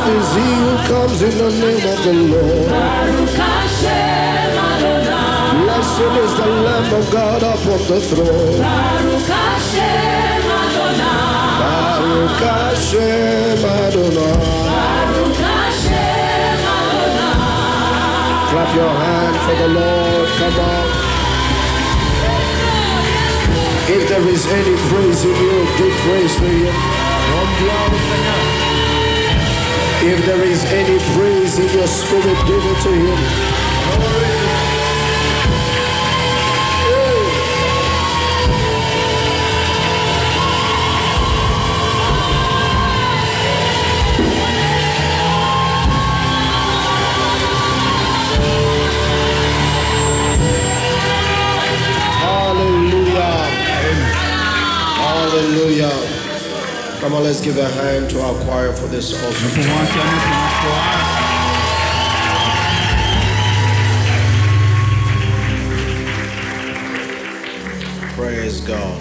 is he who comes in the name of the Lord. Blessed is the Lamb of God upon the throne. Baruch Hashem Adonai. Clap your hand for the Lord. Come on. If there is any praise in you, give praise to him. If there is any praise in your spirit, give it to him. Hallelujah. Come on, let's give a hand to our choir for this awesome time. Praise God.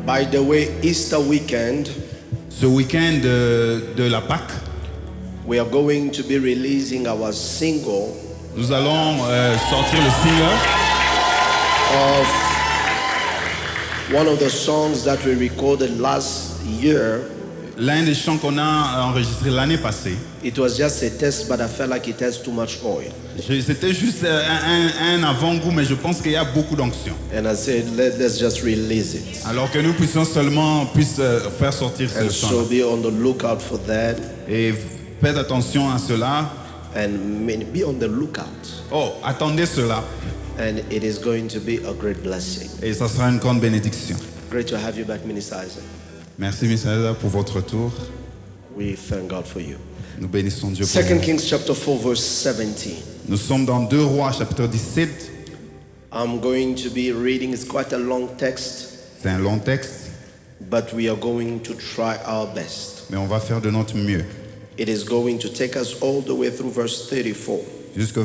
By the way, Easter weekend, ce week-end de la Pâque, we are going to be releasing our single nous allons sortir le single of one of the songs that we recorded last year. L'un des chants qu'on a enregistré l'année passée. It was just a test, but I felt like it has too much oil. C'était juste un avant-goût, mais je pense qu'il y a beaucoup d'onction. And I said, let's just release it. Alors que nous puissions faire sortir ce And chant. so be on the lookout for that. Et faites attention à cela. And be on the lookout. Oh, attendez cela. And it is going to be a great blessing. Et ça sera une grande bénédiction. Great to have you back, Minister Isaac. Merci, Miss pour votre retour. We thank God for you. Nous bénissons Dieu pour 2 vous. Kings chapter 4 verse 17. Nous sommes dans 2 Rois chapitre 17. I'm going to be reading, it's quite a long text, C'est un long texte, but we are going to try our best. mais on va faire de notre mieux. It is going to take us all the way through verse 34. Jusqu'au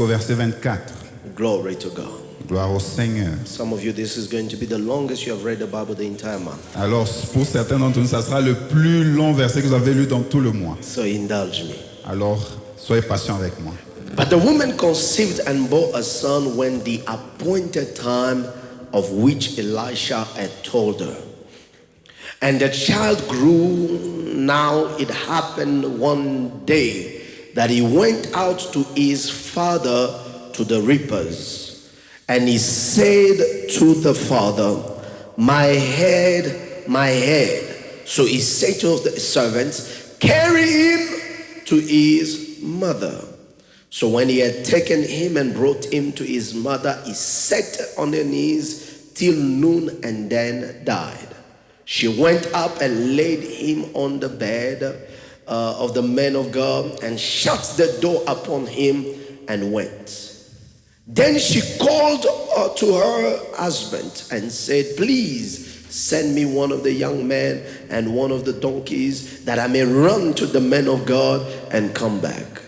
verset 24. Glory to God. Gloire au Seigneur. Some of you, this is going to be the longest you have read the Bible the entire month. Alors, pour certains d'entre nous, ça sera le plus long verset que vous avez lu dans tout le mois. So indulge me. Alors, soyez patients avec moi. But the woman conceived and bore a son when the appointed time of which Elisha had told her. And the child grew. Now it happened one day that he went out to his father to the reapers. And he said to the father, my head, my head. So he said to the servants, carry him to his mother. So when he had taken him and brought him to his mother, he sat on her knees till noon and then died. She went up and laid him on the bed of the man of God and shut the door upon him and went. Then she called to her husband and said, please send me one of the young men and one of the donkeys that I may run to the man of God and come back.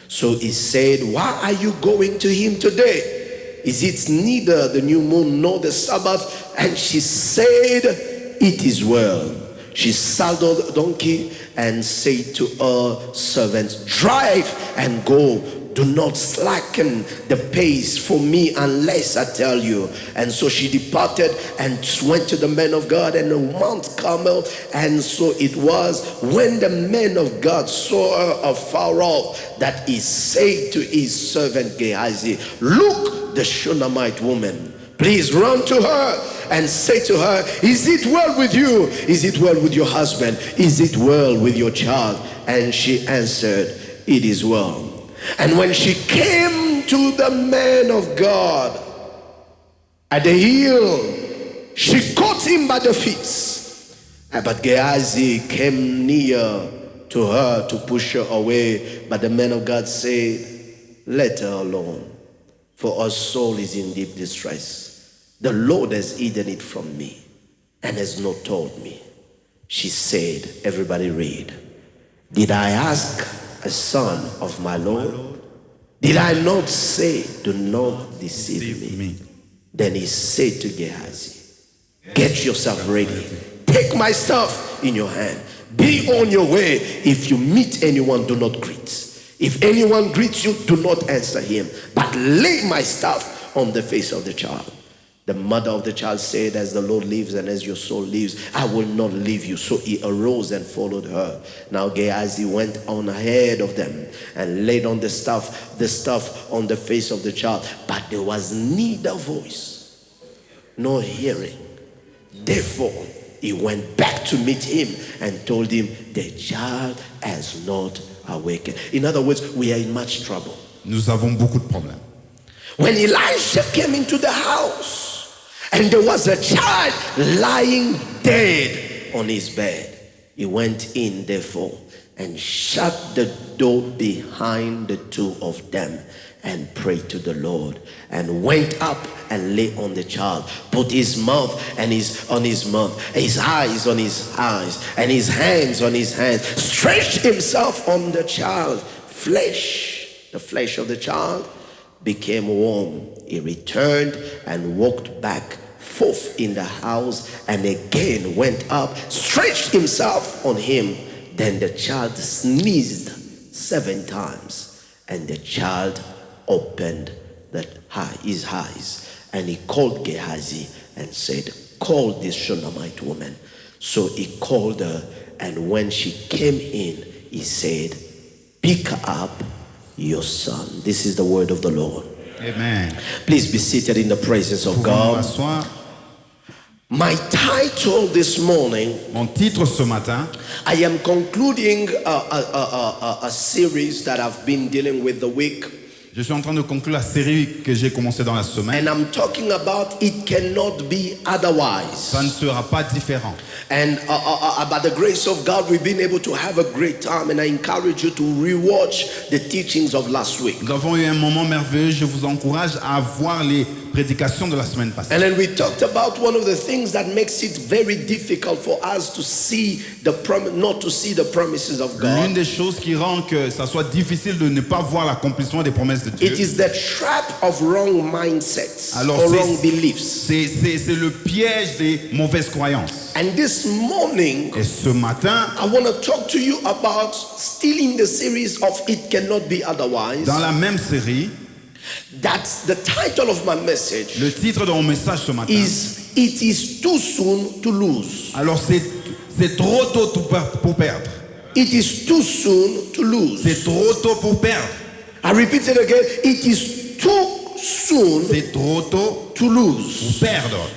So he said, why are you going to him today? Is it neither the new moon nor the Sabbath? And she said, it is well. She saddled the donkey and said to her servants, drive and go. Do not slacken the pace for me unless I tell you. And so she departed and went to the man of God and on Mount Carmel. And so it was when the man of God saw her afar off that he said to his servant Gehazi, look, the Shunammite woman. Please run to her and say to her, is it well with you? Is it well with your husband? Is it well with your child? And she answered, it is well. And when she came to the man of God at the hill, she caught him by the feet. But Gehazi came near to her to push her away. But the man of God said, let her alone, for her soul is in deep distress. The Lord has hidden it from me and has not told me. She said, everybody read, did I ask a son of my Lord? Did I not say, do not deceive me? Then he said to Gehazi, get yourself ready. Take my stuff in your hand. Be on your way. If you meet anyone, do not greet. If anyone greets you, do not answer him, but lay my staff on the face of the child. The mother of the child said, as the Lord lives and as your soul lives, I will not leave you. So he arose and followed her. Now Gehazi went on ahead of them and laid on the staff on the face of the child. But there was neither voice nor hearing. Therefore, he went back to meet him and told him, the child has not awakened. In other words, we are in much trouble. Nous avons beaucoup de problèmes. When Elisha came into the house, and there was a child lying dead on his bed, he went in, therefore, and shut the door behind the two of them and prayed to the Lord, and went up and lay on the child, put his mouth on his mouth, his eyes on his eyes, and his hands on his hands, stretched himself on the child. The flesh of the child became warm. He returned and walked back forth in the house, and again went up, stretched himself on him. Then the child sneezed 7 times, and the child opened his eyes, and he called Gehazi and said, call this Shunammite woman. So he called her, and when she came in, he said, pick up your son. This is the word of the Lord. Amen. Please be seated in the presence of Pouvons-nous God. asseoir? My title this morning, Mon titre ce matin, I am concluding a series that I've been dealing with the week, je suis en train de conclure la série que j'ai commencée dans la semaine. and I'm talking about it cannot be otherwise. Ça ne sera pas différent. And by the grace of God, we've been able to have a great time, and I encourage you to rewatch the teachings of last week. Nous avons eu un moment merveilleux. Je vous encourage à voir les prédications de la semaine passée. And then we talked about one of the things that makes it very difficult for us to see not to see the promises of L'une God. des choses qui rend que ça soit difficile de ne pas voir l'accomplissement des promesses de Dieu, It is the trap of wrong mindsets alors or wrong beliefs. c'est le piège des mauvaises croyances. And this morning, Et ce matin, I want to talk to you about still in the series of It Cannot Be Otherwise. dans la même série, That's the title of my message. le titre de mon message ce matin, Is It Is Too Soon to Lose. alors c'est trop tôt pour perdre. It is too soon to lose. C'est trop tôt pour perdre. I repeat it again. It is too soon C'est trop tôt to lose. pour perdre.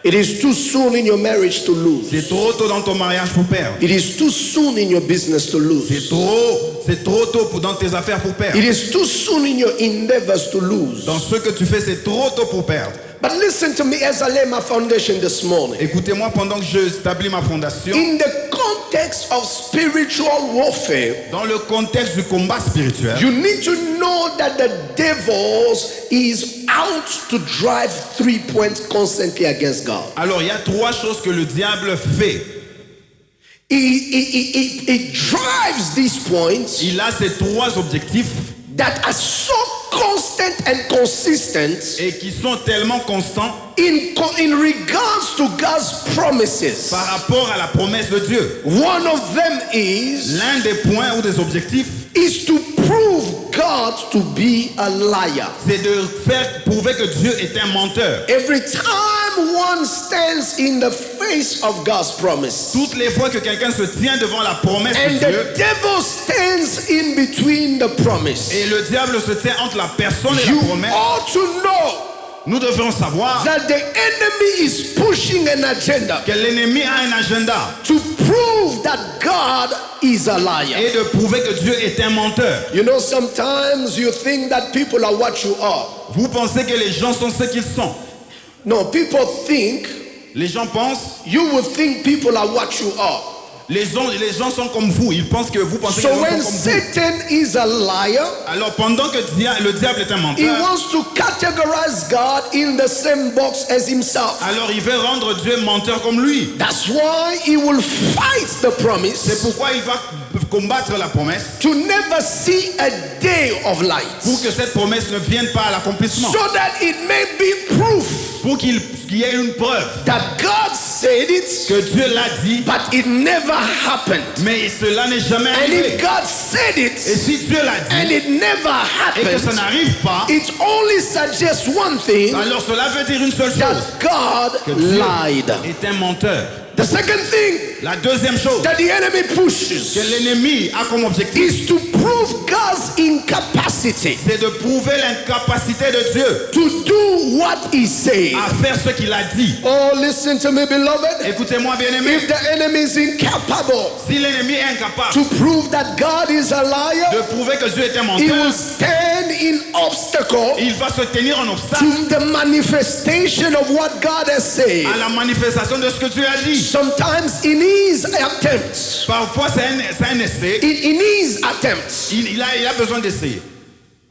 It is too soon in your marriage to lose. C'est trop tôt dans ton mariage pour perdre. It is too soon in your business to lose. C'est trop tôt dans tes affaires pour perdre. It is too soon in your endeavors to lose. Dans ce que tu fais, c'est trop tôt pour perdre. But listen to me as I lay my foundation this morning. Écoutez-moi pendant que je établis ma fondation. In the context of spiritual warfare, Dans le contexte du combat spirituel, you need to know that the devil is out to drive 3 points constantly against God. alors il y a 3 choses que le diable fait. He drives these points Il a ces 3 objectifs that are so constant and consistent et qui sont tellement constants in regards to God's promises. par rapport à la promesse de Dieu. One of them is L'un des points ou des objectifs, to prove God to be a liar. c'est de faire prouver que Dieu est un menteur. Every time one stands in the face of God's promise, Toutes les fois que quelqu'un se tient devant la promesse and de the Dieu devil stands in between the promise, et le diable se tient entre la personne et you la promesse, ought to know nous devons savoir that the enemy is pushing an agenda que l'ennemi a un agenda to prove that God is a liar. et de prouver que Dieu est un menteur. You know, sometimes you think that people are what you are. Vous pensez que les gens sont ce qu'ils sont. No, people think, Les gens pensent, you will think people are what you are. les gens sont comme vous. Ils pensent que vous pensez que So les gens when sont comme vous. Satan is a liar, Alors pendant que le diable est un he menteur, wants to categorize God in the same box as himself. alors il veut rendre Dieu menteur comme lui. That's why he will fight the C'est promise pourquoi il va combattre la promesse, to never see a day of light, pour que cette promesse ne vienne pas à l'accomplissement, so that it may be proof pour qu'il y ait une preuve that God said it, que Dieu l'a dit, but it never happened. mais cela n'est jamais And arrivé. if God said Et it si Dieu l'a and dit it never et que ça happened, n'arrive pas, it only suggests one thing, alors cela veut dire une seule chose, that God que Dieu lied. est un menteur. The second thing La deuxième chose that the enemy que pushes l'ennemi a comme objectif, is to prove God's incapacity c'est de prouver l'incapacité de Dieu to do what he said. à faire ce qu'il a dit. Oh, listen to me, beloved. Écoutez-moi, bien-aimé, If the enemy is incapable si l'ennemi est incapable to prove that God is a de liar, prouver que Dieu est un he will menteur, stand in obstacle il va se tenir en obstacle to the manifestation of what God has said. à la manifestation de ce que Dieu a dit. Sometimes in his attempts, Parfois, c'est un essai. in his attempts, Il a besoin d'essayer.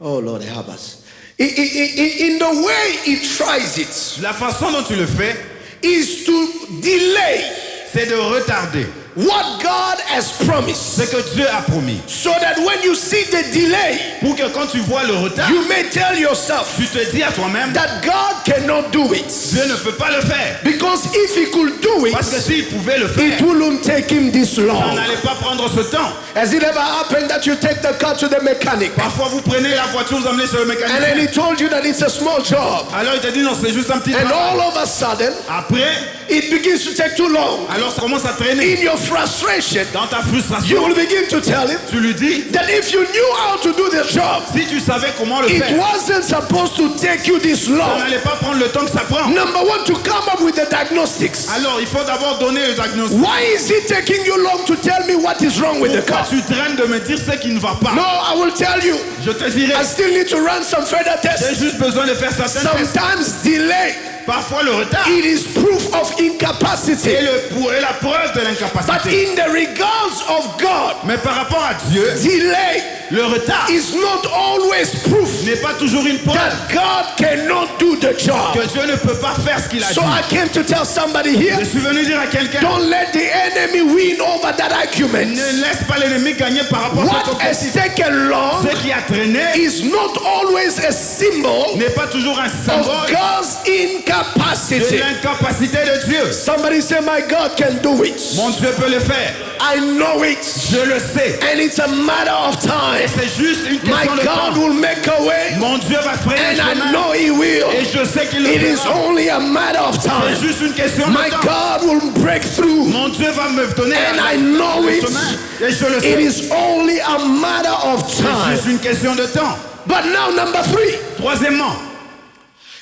oh Lord help us, in the way he tries it, La façon dont tu le fais, is to delay c'est de retarder what God has promised, ce que Dieu a promis. so that when you see the delay, Pour que quand tu vois le retard, you may tell yourself tu te dis à toi-même, that God cannot do it. Dieu ne peut pas le faire. Because if he could do Parce que it, s'il pouvait le faire, it wouldn't take him this ça long. n'allait pas prendre ce temps. Has it ever happened that you take the car to the mechanic Parfois, vous prenez la voiture, vous emmenez sur le and then mécanicien. he told you that it's a small job, Alors il te dit non, c'est juste un petit and travail. all of a sudden Après, it begins to take too long? alors ça commence à traîner. In your frustration, Dans ta you frustration, will begin to tell him tu lui dis, that if you knew how to do the job, si tu savais comment le it faire, wasn't supposed to take you this ça long. n'allait pas prendre le temps que ça prend. Number one, to come up with the diagnostics. Alors il faut d'abord donner le diagnostic. Why is it taking you long to tell me what is wrong with the Pourquoi car? tu traînes de me dire ce qui ne va pas? No, I will tell you. Je te dirai, I still need to run some further j'ai tests. juste besoin de faire certains tests. Sometimes delay, Parfois le retard it is proof of incapacity. est la preuve de But l'incapacité. in the regards of God, Mais par rapport à Dieu, delay le retard is not always proof n'est pas toujours une preuve that God cannot do the job. que Dieu ne peut pas faire ce qu'il a So dit. I came to tell somebody here, Je suis venu dire à quelqu'un, don't let the enemy win over that argument. ne laisse pas l'ennemi gagner par rapport à cet What has objectif. taken long Ce qui a traîné is not always a symbol n'est pas toujours un of symbole God's de incapacity. l'incapacité de Dieu. Somebody say, my God can do it. Mon Dieu peut le faire. I know it. Je le sais. And it's a matter of time. C'est juste une My question de God temps. will make a way. Mon Dieu va frayer And un I chemin. know he will. Et je sais qu'il le It is fera. only a matter of C'est time. juste une question My de temps. God will break through. Mon Dieu va me donner And la- I know le it. chemin. Et je le It sais. is only a matter of C'est time. juste une question de temps. But now, number three, Troisièmement,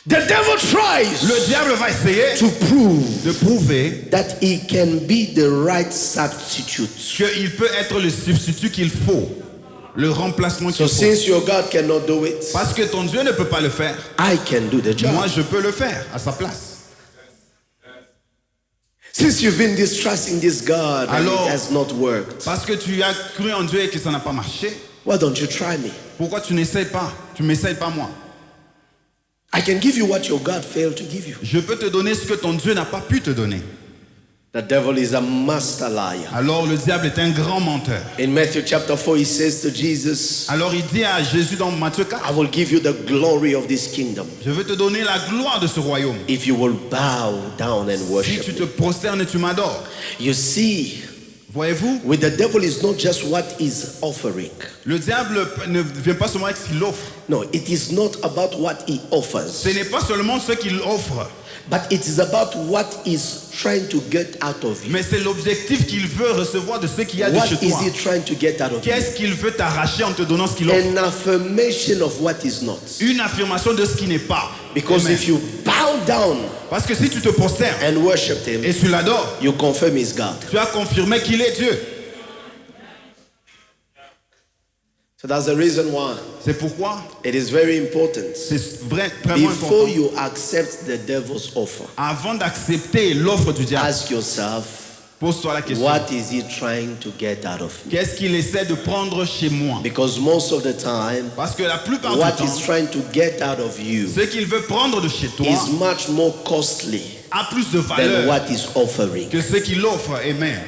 the devil tries le diable va essayer to prove de prouver that he can be the right substitute. qu'il peut être le substitut qu'il faut, le remplacement So qu'il faut. since your God cannot do it, Parce que ton Dieu ne peut pas le faire, I can do the moi job. je peux le faire à sa place. Since you've been distrusting this God and Alors- it has not worked, Parce que tu as cru en Dieu et que ça n'a pas marché, why don't you try me? pourquoi tu n'essayes pas? Tu m'essayes pas moi. I can give you what your God failed to give you. Je peux te donner ce que ton Dieu n'a pas pu te donner. The devil is a master liar. Alors le diable est un grand menteur. In Matthew chapter 4, he says to Jesus, Alors il dit à Jésus dans Matthieu 4, I will give you the glory of this kingdom je veux te donner la gloire de ce royaume. if you will bow down and Si worship tu me. te prosternes et tu m'adores. You see, Voyez-vous, with the devil is not just what he's offering. le diable ne vient pas seulement avec ce qu'il offre. No, it is not about what he offers, Ce n'est pas seulement ce qu'il offre, but it is about what he's trying to get out of you. mais c'est l'objectif qu'il veut recevoir de ce qu'il y a de What chez is toi. he trying to get out of you? Qu'est-ce qu'il veut t'arracher en te donnant ce qu'il offre? An affirmation of what is not. Une affirmation de ce qui n'est pas. Because Amen. if you bow down Parce que si tu te prosternes and worship him, et tu l'adores, you confirm he's God. tu as confirmé qu'il est Dieu. So that's the reason why C'est pourquoi it is very important. c'est vraiment Before important. you accept the devil's offer, Avant d'accepter l'offre du diable, ask yourself, pose-toi la question. what is he trying to get out of me? Qu'est-ce qu'il essaie de prendre chez moi? Because most of the time, Parce que la plupart what du he's temps, trying to get out of you ce qu'il veut prendre de chez toi is much more costly a plus de than valeur what he's offering. que ce qu'il offre. Amen.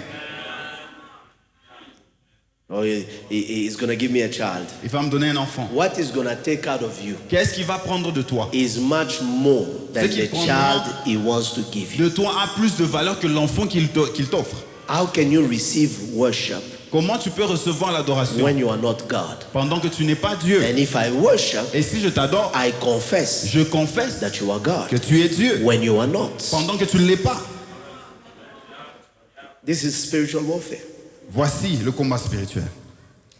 Or he's going to give me a child. Il va me donner un enfant. What is going to take out of you Qu'est-ce qu'il va prendre de toi? is much more than Ce qu'il the prendra child he wants to give you. De toi a plus de valeur que l'enfant qu'il t'offre. How can you receive worship Comment tu peux recevoir l'adoration when you are not God? pendant que tu n'es pas Dieu? And if I worship, Et si je t'adore, I confess je confesse that you are God que tu es Dieu when you are not. pendant que tu ne l'es pas. This is spiritual warfare. Voici le combat spirituel.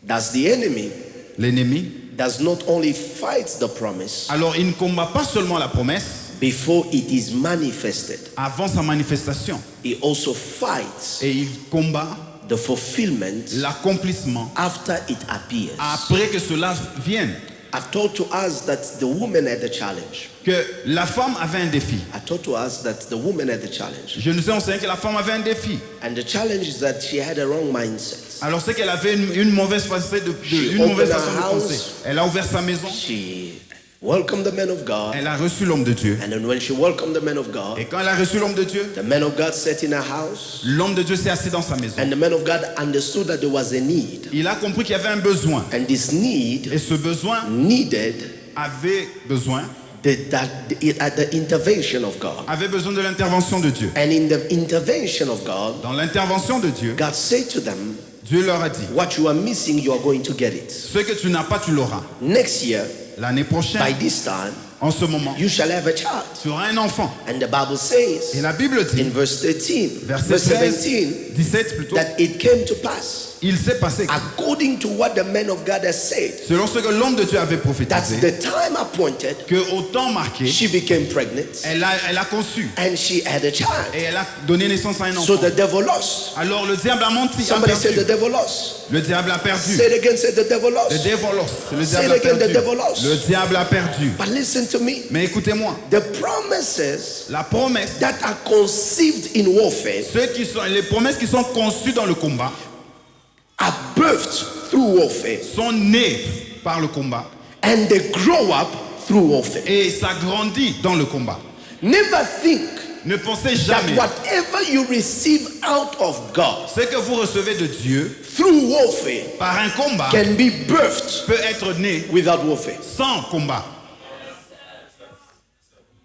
That's the enemy L'ennemi, does not only fight the promise alors il ne combat pas seulement la promesse before it is manifested, avant sa manifestation. he also fights Et il combat the fulfillment l'accomplissement after it appears. après que cela vienne. I've taught to us that the woman had the challenge. Que la femme avait un défi. I taught to us that the woman had the challenge. Je nous ai enseigné que la femme avait un défi. And the challenge is that she had a wrong mindset. Alors c'est qu'elle avait une mauvaise façon She de opened her penser. house. Elle a ouvert sa maison. She welcomed the man of God. Elle a reçu l'homme de Dieu. And then when she welcomed the man of God, Et quand elle a reçu l'homme de Dieu, the man of God sat in her house. l'homme de Dieu s'est assis dans sa maison. And the man of God understood that there was a need. Il a compris qu'il y avait un besoin. And this need Et ce besoin needed avait besoin the intervention of God. de l'intervention de Dieu. And in the intervention of God, Dans l'intervention de Dieu, God said to them, Dieu leur a dit, what you are missing, you are going to get it. ce que tu n'as pas, tu l'auras. Next year, L'année by prochaine, this time, en ce moment, you shall have a child. tu auras un enfant. And the Bible Et says la Bible dit, in verse 13, verset verse 16, 17, 17 plutôt, that it came to pass il s'est passé according to what the man of God has said, selon ce que l'homme de Dieu avait that prophétisé, the time appointed, que au temps marqué, she became pregnant elle a conçu and she had a child. et elle a donné naissance à un So enfant. the devil lost. Alors le diable a menti, a Somebody said the perdu. devil lost. Le diable a perdu. Say it again, say the devil Le lost. diable lost. Le Say diable it a again, the perdu. devil lost. Le diable a perdu. But listen to me. Mais écoutez-moi, The promises la promesse, that are conceived in warfare les promesses qui sont conçues dans le combat are birthed through warfare sont nées par le combat and they grow up through warfare. et ça grandit dans le combat. Never think Ne pensez that jamais whatever you receive out of God ce que vous recevez de Dieu through warfare par un combat can be birthed peut être né without warfare. sans combat.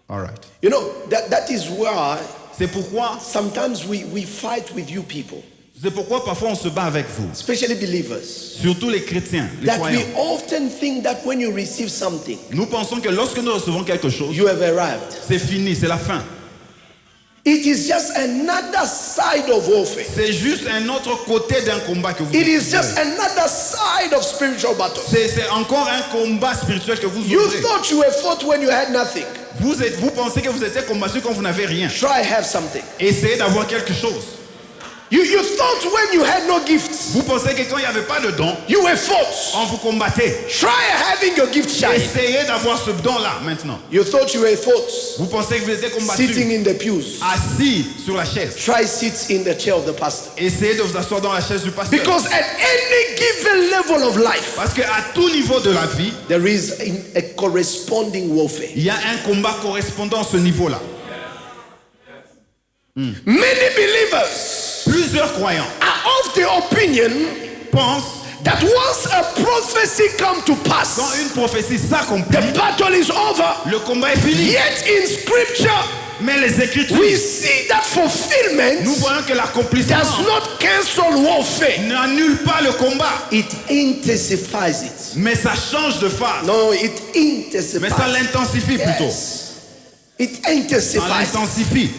All right. You know, that is why C'est pourquoi sometimes we fight with you people, parfois on se bat avec vous, especially believers, surtout les chrétiens, les that croyants. we often think that when you receive something, Nous pensons que lorsque nous recevons quelque chose, you have arrived. c'est fini, c'est la fin. It is just another side of warfare. C'est juste un autre côté d'un combat que vous It is ouvrez. just another side of spiritual battle. C'est encore un combat spirituel que vous You ouvrez. thought you were fought when you had nothing. Vous pensez que vous étiez combattu quand vous n'avez rien. Try have something. Essayez d'avoir quelque chose. You thought when you had no gifts, Vous pensez que quand il n'y avait pas de don, you were fought. on vous combattait. Try having your gift shine. Essayez d'avoir ce don-là maintenant. You thought you were fought Vous pensez que vous étiez combattu sitting in the pews. assis sur la chaise. Try sit in the chair of the pastor. Essayez de vous asseoir dans la chaise du pasteur. Because at any given level of life, Parce qu'à tout niveau de la vie, there is a corresponding warfare. il y a un combat correspondant à ce niveau-là. Many believers Plusieurs croyants are of the opinion pensent that once a prophecy comes to pass, quand une prophétie s'accomplit, the battle is over. le combat est fini. Yet in scripture, Mais les Écritures, we see that fulfillment nous voyons que l'accomplissement does not cancel warfare. n'annule pas le combat, It intensifies it. mais ça change de phase. No, it Mais ça intensifies. l'intensifie plutôt. Yes. It Ça intensifies. l'intensifie.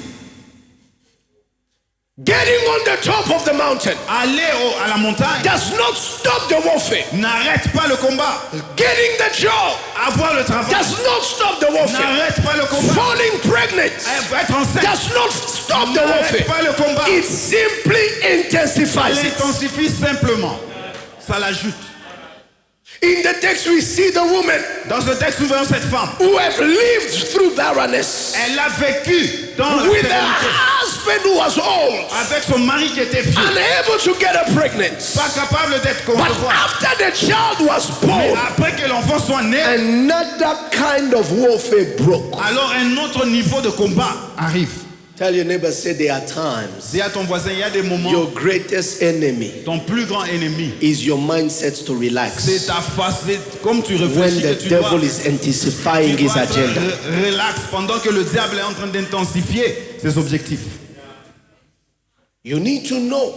Getting on the top of the mountain Aller à la montagne does not stop the warfare. n'arrête pas le combat. Getting the job Avoir le travail does not stop the warfare. n'arrête pas le combat. Falling pregnant Être enceinte does not stop the n'arrête warfare. pas le combat. It simply Ça intensifies it. l'intensifie simplement. Ça l'ajoute. In the text, we see the woman Dans ce texte, nous voyons cette femme. who have lived through barrenness Elle a vécu dans la with a stérilité husband who was old, avec son mari qui était vieux, unable to get her pregnant. pas capable d'être But concevoir. after the child was Mais born, après que l'enfant soit né, another kind of warfare broke. alors un autre niveau de combat arrive. Tell your neighbor, say there are times Dis à ton voisin, il y a des moments, your greatest enemy ton plus grand ennemi, is your mindset to c'est relax. ta face, comme tu When réfléchis, the que tu dois, devil is intensifying tu his dois être agenda. relax pendant que le diable est en train d'intensifier ses objectifs. You need to know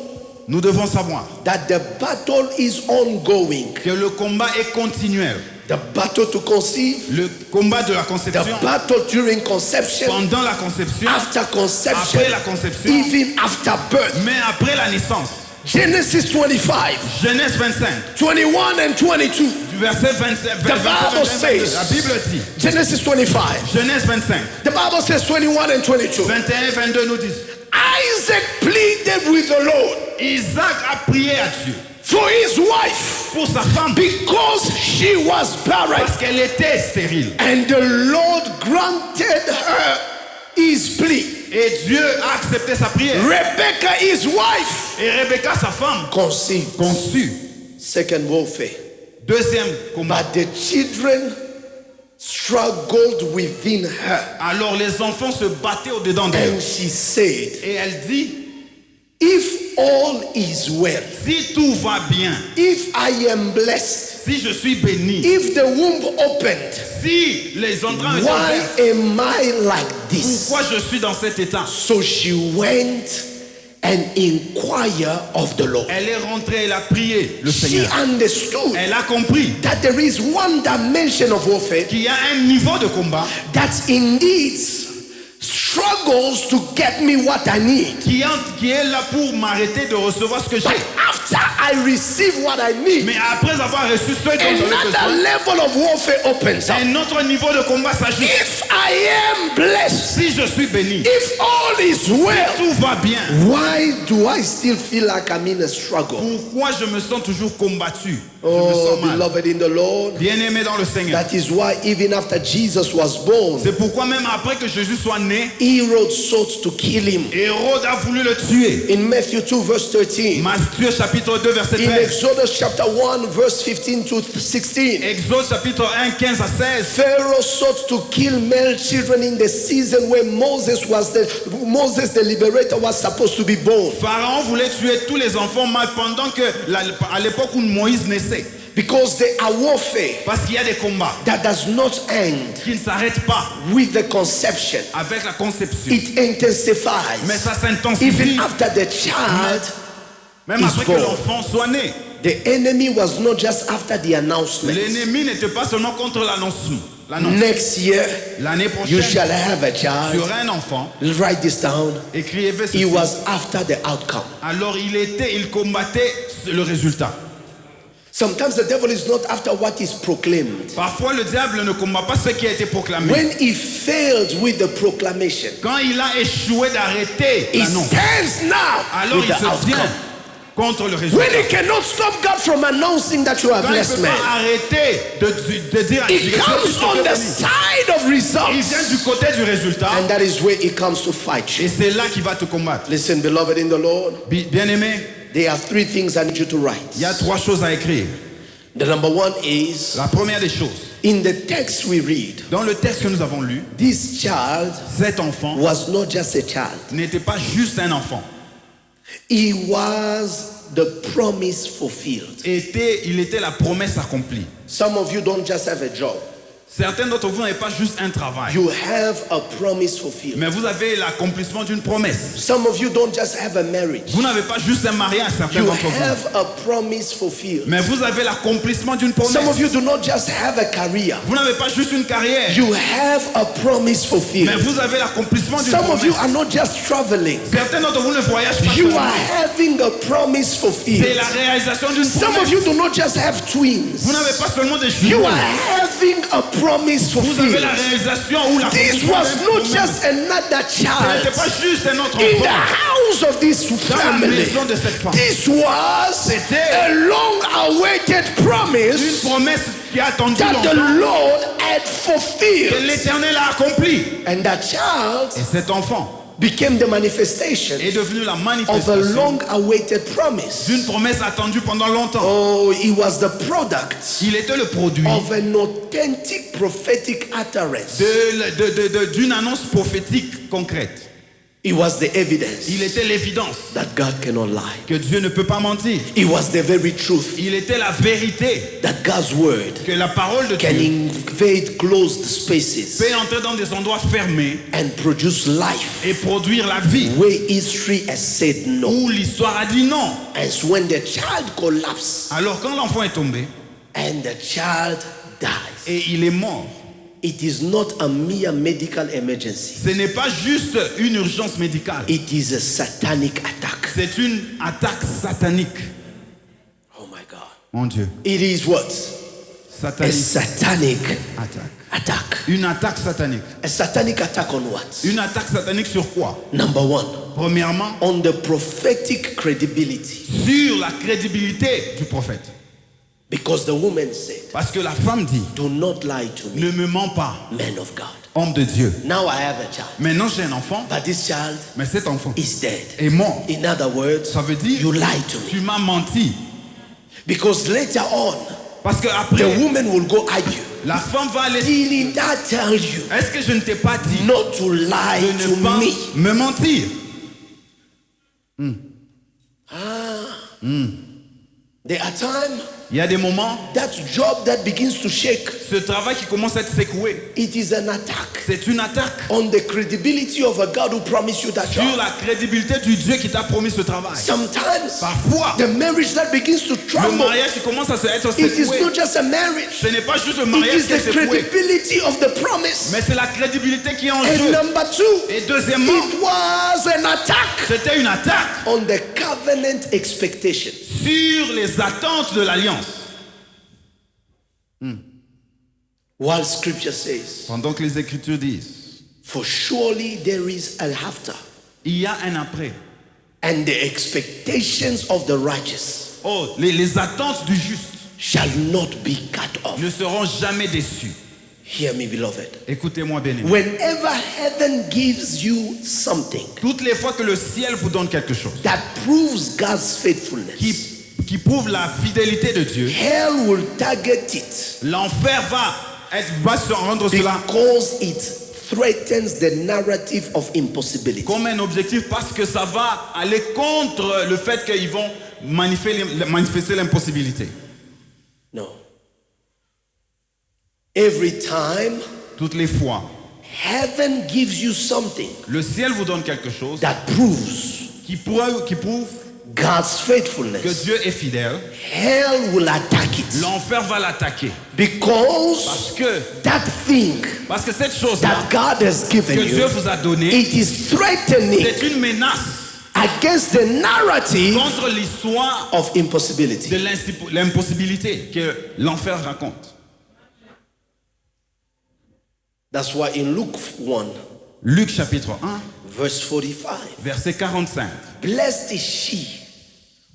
Nous devons savoir that the battle is ongoing. que le combat est continuel. The battle to conceive, Le combat de la the conception, battle during conception, pendant la conception, after conception, après la conception, even after birth. mais après la naissance. Genesis 25, Genèse 25, 21 and 22. du verset 25, The Bible says, la Bible dit, Genesis 25, Genèse 25, the Bible says 21 and 22. 21 et 22 nous disent, Isaac pleaded with the Lord Isaac a prié à Dieu for his wife pour sa femme because she was barren. parce qu'elle était stérile. And the Lord granted her his plea. Et Dieu a accepté sa prière. Rebecca, his wife, Et Rebecca, sa femme, conceived. conçut. Second warfare. Deuxième combat. But the children struggled within her. Alors les enfants se battaient au-dedans d'elle. And she said, Et elle dit, if all is well, si tout va bien, if I am blessed, si je suis béni, if the womb opened, si les entrailles sont why ouvertes, am I like this? pourquoi je suis dans cet état? So she went and inquired of the Lord. Elle est rentrée, elle a prié le She Seigneur. understood Elle a compris that there is one dimension of warfare qu'il y a un niveau de combat that indeed struggles to get me what I need. qui est là pour m'arrêter de recevoir ce que But j'ai. after I receive what I need, Mais après avoir reçu ce dont j'avais another besoin, level of warfare opens up. un autre niveau de combat s'ajoute. If I am blessed, Si je suis béni, if all is well, tout va bien. why do I still feel like I'm in a struggle? Pourquoi je me sens toujours combattu? Je me Oh, sens mal. beloved in the Lord. Bien-aimé dans le Seigneur. That is why even after Jesus was born, C'est pourquoi même après que Jésus soit né, Herod sought to kill him. Hérode a voulu le tuer. In Matthew 2 verse 13, Matthieu chapitre 2 verset in 13. Exodus chapter 1 verse 15 to 16, Exode chapitre 1 15 à 16. Pharaoh sought to kill male children in the season where Moses the liberator was supposed to be born, Pharaon voulait tuer tous les enfants mâles pendant que à l'époque où Moïse naissait. because there are warfare Parce qu'il y a des combats that does not end qui ne s'arrêtent pas with the conception. avec la conception. It intensifies Mais ça s'intensifie even after the child. même is après que born. l'enfant soit né. The enemy was not just after the announcement. L'ennemi n'était pas seulement contre l'annonce. Next year, L'année you prochaine, shall have a tu child. auras un enfant. Write this down. Écrivez It ceci. was after the outcome. Alors il combattait le résultat. Sometimes the devil is not after what is proclaimed. Parfois le diable ne combat pas ce qui a été proclamé. When he failed with the proclamation, Quand il a échoué d'arrêter he l'annonce, stands now alors with il the se tient outcome. contre le When résultat. he cannot stop God from announcing that you are a Quand il ne blessed peut man, pas arrêter de dire à Dieu, he comes on the side of il results. vient du côté du résultat And that is where he comes to fight et you. c'est là qu'il va te combattre. Listen, beloved in the Lord, Bien-aimé, there are three things I need you to write. il y a 3 choses à écrire. The number one is, La première des choses, in the text we read, dans le texte que nous avons lu, this child cet enfant was not just a child. n'était pas juste un enfant. He was the promise fulfilled. Il était la promesse accomplie. Some of you don't just have a job. Certains d'entre vous n'avez pas juste un travail, You have a promise fulfilled. mais vous avez l'accomplissement d'une promesse. Some of you don't just have a marriage. Vous n'avez pas juste un mariage, certains You d'entre vous, have a promise fulfilled. mais vous avez l'accomplissement d'une Some of promesse. you do not just have a career. Vous n'avez pas juste une carrière, You have a promise mais fulfilled. vous avez l'accomplissement d'une Some of you promesse. are not just traveling. Certains d'entre vous ne voyagent pas You seulement. are having a promise C'est fulfilled. la réalisation d'une Some of promesse. you do not just have twins. Vous n'avez pas seulement des You jumeaux. are having a promise Vous avez fulfilled. la réalisation ou la This was not just another Ce n'était pas child juste un autre in the enfant house of this dans la family. maison de cette femme. This was C'était a long-awaited Une promise promesse qui a attendu that the longtemps Lord had que fulfilled. l'Éternel a accompli. And that child Et cet enfant became the manifestation est devenu la of a manifestation long-awaited promise. d'une promesse attendue pendant longtemps. Oh, he was the product Il était le produit of an authentic prophetic utterance. d'une annonce prophétique concrète. It was the evidence Il était l'évidence that God cannot lie. que Dieu ne peut pas mentir. It was the very truth Il était la vérité that God's word que la parole de can Dieu invade closed spaces peut entrer dans des endroits fermés and produce life et produire la vie where history has said no. où l'histoire a dit non. And so when the child collapsed Alors quand l'enfant est tombé and the child dies, et il est mort, it is not a mere medical emergency. ce n'est pas juste une urgence médicale. It is a satanic attack. C'est une attaque satanique. Oh my God. Mon Dieu. It is what? A Satanique satanic attaque. attack. Une attaque satanique. A satanic attack on what? Une attaque satanique sur quoi? Number one, Premièrement, on the prophetic credibility. sur la crédibilité du prophète. Because the woman said, Parce que la femme dit, do not lie to me, ne me mens pas, man of God. homme de Dieu. Now I have a child, Maintenant j'ai un enfant, but this child mais cet enfant is dead. est mort. In other words, Ça veut dire, you lied to tu me. m'as menti. Because later on, Parce que the après, woman will go argue. la femme va aller. Didn't I tell you Est-ce que je ne t'ai pas dit not to lie de to ne pas me? me mentir? There are times Il y a des moments, that job that begins to shake, ce travail qui commence à être secoué, it is an attack c'est une attaque on the credibility of a God who promised you that sur job. la crédibilité du Dieu qui t'a promis ce travail. Sometimes Parfois, the marriage that begins to le tremble, mariage qui commence à être it is secoué, not just a marriage, ce n'est pas juste le it mariage is qui est the secoué, credibility of the promise. mais c'est la crédibilité qui est en And jeu. number two, Et deuxièmement, it was an attack c'était une attaque on the covenant expectation. sur les attentes de l'alliance. While scripture says, Pendant que les Écritures disent, for surely there is an after, il y a un après. and the expectations of the righteous Oh, les attentes du juste shall not be cut off. ne seront jamais déçues. Hear me, beloved. Écoutez-moi, béni. Whenever heaven gives you something Toutes les fois que le ciel vous donne quelque chose that proves God's faithfulness, qui prouve la fidélité de Dieu, hell will target it l'enfer va se rendre cela because it threatens the narrative of impossibility. comme un objectif parce que ça va aller contre le fait qu'ils vont manifester l'impossibilité. No. Every time Toutes les fois, heaven gives you something le ciel vous donne quelque chose that proves qui prouve God's que faithfulness, Dieu est fidèle, hell will attack it l'enfer va l'attaquer. because Parce que cette chose-là that God has given que Dieu you, vous a donnée, it is threatening c'est une menace against the narrative contre l'histoire of impossibility. de l'impossibilité que l'enfer raconte. That's why in Luke 1, Luc chapitre 1, verse 45, verset 45. blessed is she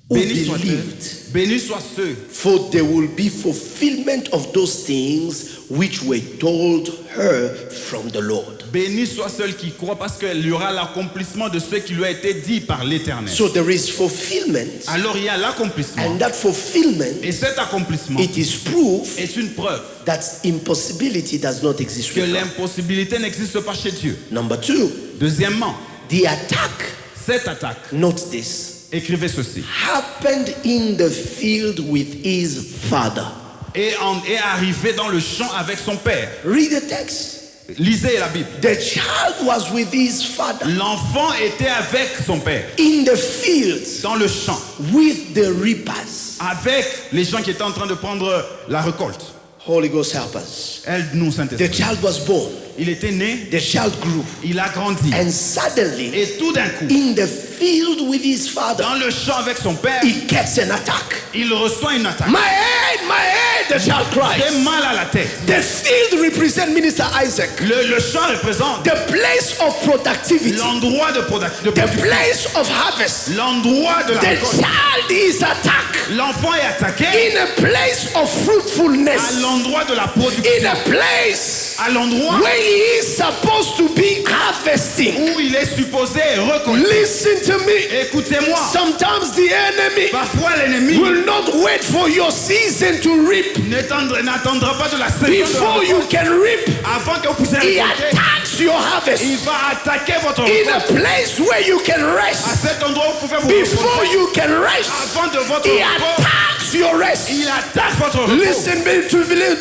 who Béni soit believed, bénis soient ceux, for there will be fulfillment of those things which were told her from the Lord. bénis soient ceux qui croient parce qu'il y aura l'accomplissement de ce qui lui a été dit par l'Éternel. So there is fulfillment, Alors il y a l'accomplissement. and that fulfillment, Et cet accomplissement it is proof est une preuve that impossibility does not exist que with God. l'impossibilité n'existe pas chez Dieu. Number two, Deuxièmement, the attack, cette attaque, note this, écrivez ceci, happened in the field with his father. est arrivé dans le champ avec son père. Read the text. Lisez la Bible. The child was with his father L'enfant était avec son père in the fields dans le champ with the reapers. avec les gens qui étaient en train de prendre la récolte. Holy Ghost help us. Aide-nous, The Saint-Esprit. child was born. Il était né, The child grew. il a grandi. And suddenly, Et tout d'un coup, in the field with his father, dans le champ avec son père, he gets an attack. il reçoit une attaque. My head, the child J'ai cries. mal à la tête. The field represents Minister Isaac. Le champ représente The place of productivity. l'endroit de The production, place of harvest. l'endroit de la The récolte. child is attacked L'enfant est attaqué in a place of à fruitfulness. l'endroit de la In production, a place à l'endroit where he is supposed to be harvesting. où il est supposé récolter. Listen to me. Écoutez-moi, Sometimes the enemy parfois l'ennemi will not wait for your season to reap n'attendra pas de la saison before de you la récolte can reap. avant que vous puissiez He récolter. attacks your harvest. Il va attaquer votre In a récolte. place where you can À rest. cet endroit où vous pouvez vous Before reposer. you can rest, Avant de votre he repos, attacks your rest. il attaque votre repos. Listen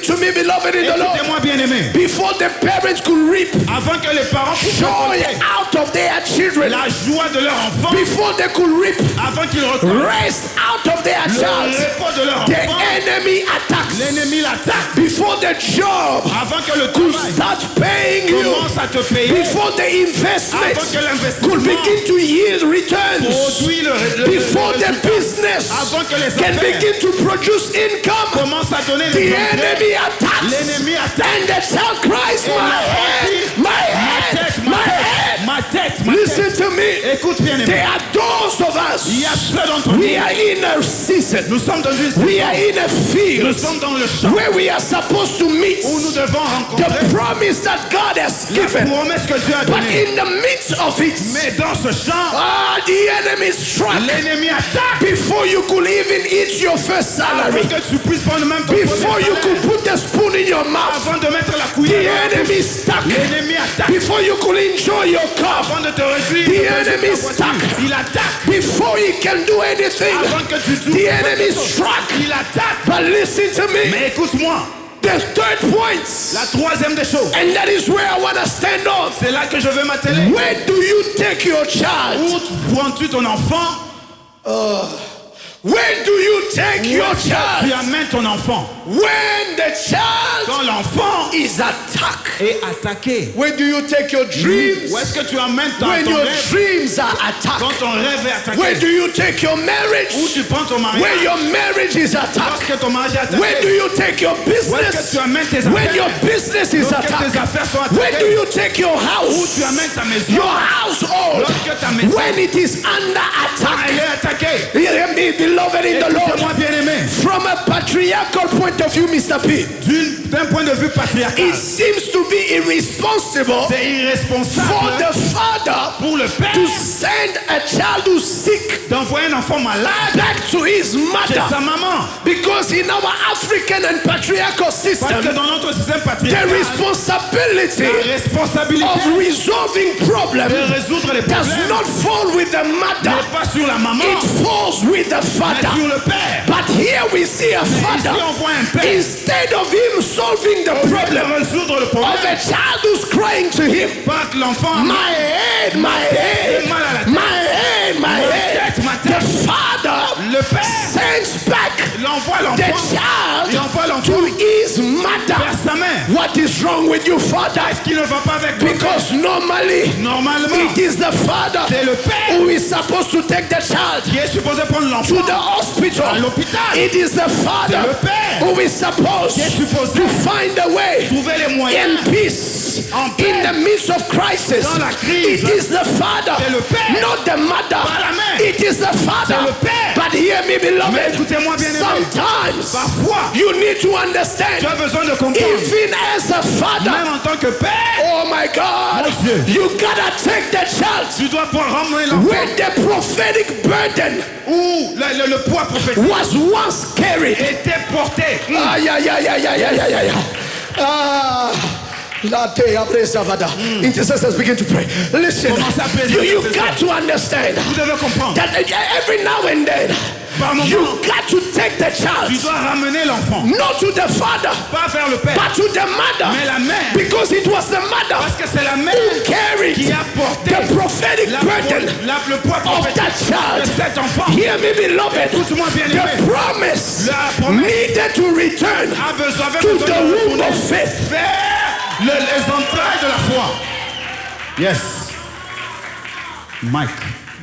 to me, beloved in the Lord. Écoutez-moi bien aimé. Before the parents could reap Avant que les parents puissent joy récolter out of their children, la joie de leur enfant, before they could reap avant qu'ils recueillent rest out of their le child, repos de leur the enfant, enemy attacks. l'ennemi l'attaque. Before the job Avant que le could travail start paying you, commence à te payer, before the investment avant que could l'investissement begin to yield returns, produit le before the résultat, business avant que les can affaires begin to produce income, commencent à donner the les entrées, enemy attacks. l'ennemi attaque. And the child cries, Et my l'enfant head, dit, my head, my head. ma tête, ma Listen tête. to me. Écoute bien aimé. There are those of Il y a us. ceux d'entre We nous, are in a season. nous sommes dans une We saison, are in a nous field sommes dans le champ where we are supposed to meet où nous devons rencontrer the promise that God has la given. promesse que Dieu a But donnée. in the midst of it, Mais dans ce champ, the enemy struck l'ennemi attaque before you could even eat your first salary, avant que tu puisses prendre même ton before premier you salaire, could put the spoon in your mouth. avant de mettre la The cuillère dans la enemy bouche. stuck L'ennemi attaque before you could enjoy your cup. avant de te réjouir. The de ta enemy voiture. stuck Il attaque before he can do anything. avant que tu joues. The enemy struck. Il attaque. But listen to me. Mais écoute-moi, The third point, la troisième des choses, and that is where I want to stand on. c'est là que je veux m'atteler. Where do you take your child? Où prends-tu ton enfant? Where do you take your Tu child? amènes ton enfant. When the child Quand l'enfant is attacked. est attaqué. Where do you take your dreams? Où est-ce que tu amènes ton When your rêve? dreams are Quand attacked. ton rêve est Where attaqué. do you take your Où marriage? tu prends ton When mariage? your marriage is attacked. Lorsque ton mariage est Where do attaqué. you take your Où est-ce que business? tu amènes tes When your affaires? business is Lorsque tes attacked. affaires sont Where do attaquées. you take your Où house? tu amènes ta maison? Your household. Lorsque ta maison When it is under elle attack. est attaquée. Hear me, beloved in the Lord. Écoutez-moi bien aimé. From a patriarchal point of view, Mr. P, D'un point de vue patriarcal, it seems to be irresponsible c'est for irresponsable the father pour le père to send a child who's sick d'envoyer un enfant malade back to his chez sa mother. maman. Because in our African and patriarchal Parce que system, dans notre système the patriarcal, responsibility la responsabilité of resolving de problems résoudre les does problèmes not fall with the mother, n'est pas sur la maman, it falls with the mais father. sur le père. But here we see a Ici, father, on voit un père instead of him solving the au lieu de problem résoudre le of problème. a child who's crying to him, Pas que l'enfant, my head, my head, mal à la tête. my head, my head. ma The tête. father Le père sends back l'envoie the l'enfant, il child envoie to l'enfant his vers mother. sa mère. What is wrong with you, father? Est-ce qu'il ne va pas avec toi? Because normally Normalement, it is the father c'est le père who is supposed to take the child qui est supposé prendre to l'enfant the hospital. à l'hôpital. It is the father C'est le père who is supposed qui est supposé to find a way trouver les moyens. in peace En paix. in the midst of crisis. Dans la crise. It is the father, C'est le père. not the mother. Pas la mère. It is the father. C'est le père. But hear me, Mais beloved. écoutez-moi bien aimé, Sometimes parfois, you need to tu understand, as besoin de comprendre, even as a father. même en tant que père, Oh my God, Mon Dieu. you gotta take the child tu dois pouvoir ramener l'enfant where the prophetic burden où le poids prophétique was once carried. était porté. Ah, yeah, yeah, yeah, yeah, yeah, yeah, yeah. Ah. Latte abresavada. Intercessors begin to pray. Listen, Commencez à prier, you intercesseurs. got to understand Vous devez comprendre. that every now and then Par moment, you got to take the tu child dois ramener l'enfant, not to the father pas vers le père, but to the mother, mais la mère, because it was the mother parce que c'est la mère who carried qui a porté the prophetic burden le poids of prophétique that de child. cet enfant. Hear me, beloved. Écoute-moi bien aimé, The promise La promesse needed to return a besoin, avait to besoin the de womb retourner of faith. vers les entrailles de la foi. Yes. Mike.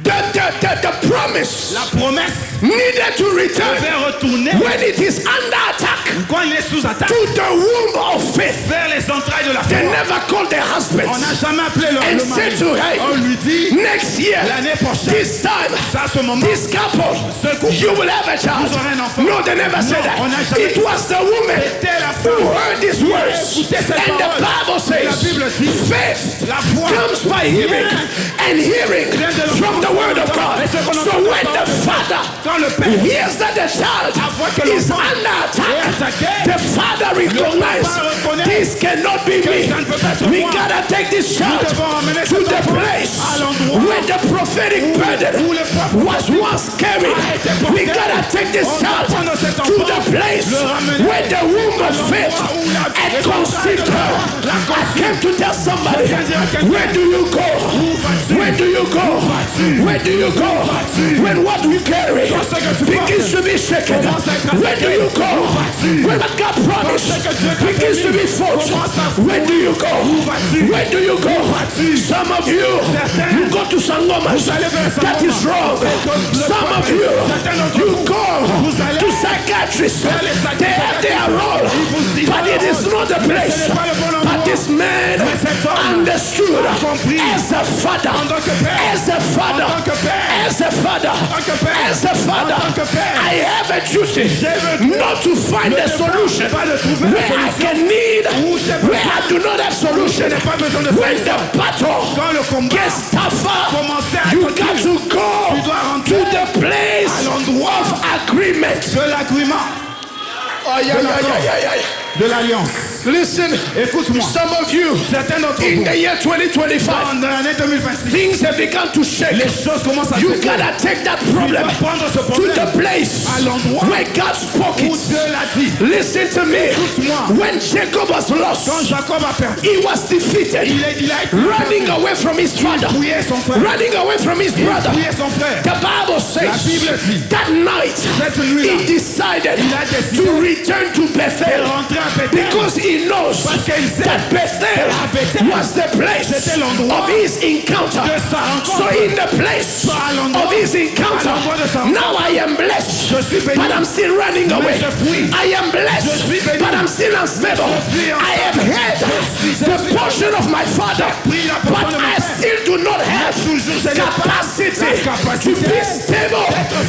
The promise La promesse needed to return devait retourner when it is under attack quand il est sous attaque to the womb of faith. vers les entrailles de la They foi. never called their husbands On n'a jamais appelé and le said mari. to her, On lui dit next year, l'année prochaine, this time, ça à ce moment, this couple, ce couple, you will have a child. vous aurez un enfant. No, they never said Non, on n'a that. jamais It dit. was the woman C'était la who femme heard these qui a words. écouté cette And the parole. Bible La says, Bible dit, faith la foi comes by hearing, and hearing vient de l'entendre. from the word of God. Et ce qu'on So entend when the father quand le père hears that the child voit que is l'enfant under attack, s'attaquer, the father recognized papa reconnaît this cannot be que me. ça ne peut pas être We moi. gotta take this child Nous devons emmener to cet the enfant place à l'endroit where the prophetic burden où le propre was once carried. a été porté. We gotta take this On doit child prendre cet to enfant, the place le ramener where the womb à of faith l'endroit où la had puissance conceived de her. la I came to tell somebody, Je viens dire à quelqu'un, where do you go? Where do you go? Where do you go? When what we carry begins to be shaken, where do you go? When what God promised begins to be fought, where do you go? Where do you go? Some of you go to Sangomas. That is wrong. Some of you go to psychiatrists. They have their role, but it is not the place. But this man understood as a father, as a father, as a father, as a father, I have a duty not to find a solution where I can need, where I do not have solution. When the battle gets tougher, you got to go to the place of agreement. De l'agrément, Oh, yeah. de l'alliance. Listen, Écoute-moi. some of you Certains d'entre in vous, the year 2025, dans l'année 2026, things have begun to shake. les choses commencent à You se gotta take that Tu problem dois prendre ce to problème the place à l'endroit where God spoke où it. Dieu l'a dit. Listen to me. Écoute-moi. When Jacob was Quand lost, Jacob a perdu, he was defeated, il a été running away from his father, fouillé son frère. running away from his brother. Fouillé son frère. The Bible says Bible dit, that night cette nuit-là, he decided il a décidé to return to Bethel rentrer à Bethel. because he knows Parce qu'il sait that Bethel Bethel was the place c'était l'endroit of his encounter. de sa rencontre. So in the place À l'endroit- of his encounter, à l'endroit de sa rencontre. now I am blessed, Je suis béni. but I'm still running away. je fuis. I am Je blessed, suis béni. but I'm still unstable. je suis I have had the portion of my father, pris la portion but de mon I père. still do not have toujours je n'ai pas capacity la to capacité be stable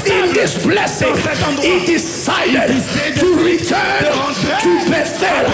in this blessing. dans cet endroit. He decided décide to return de rentrer to Bethel.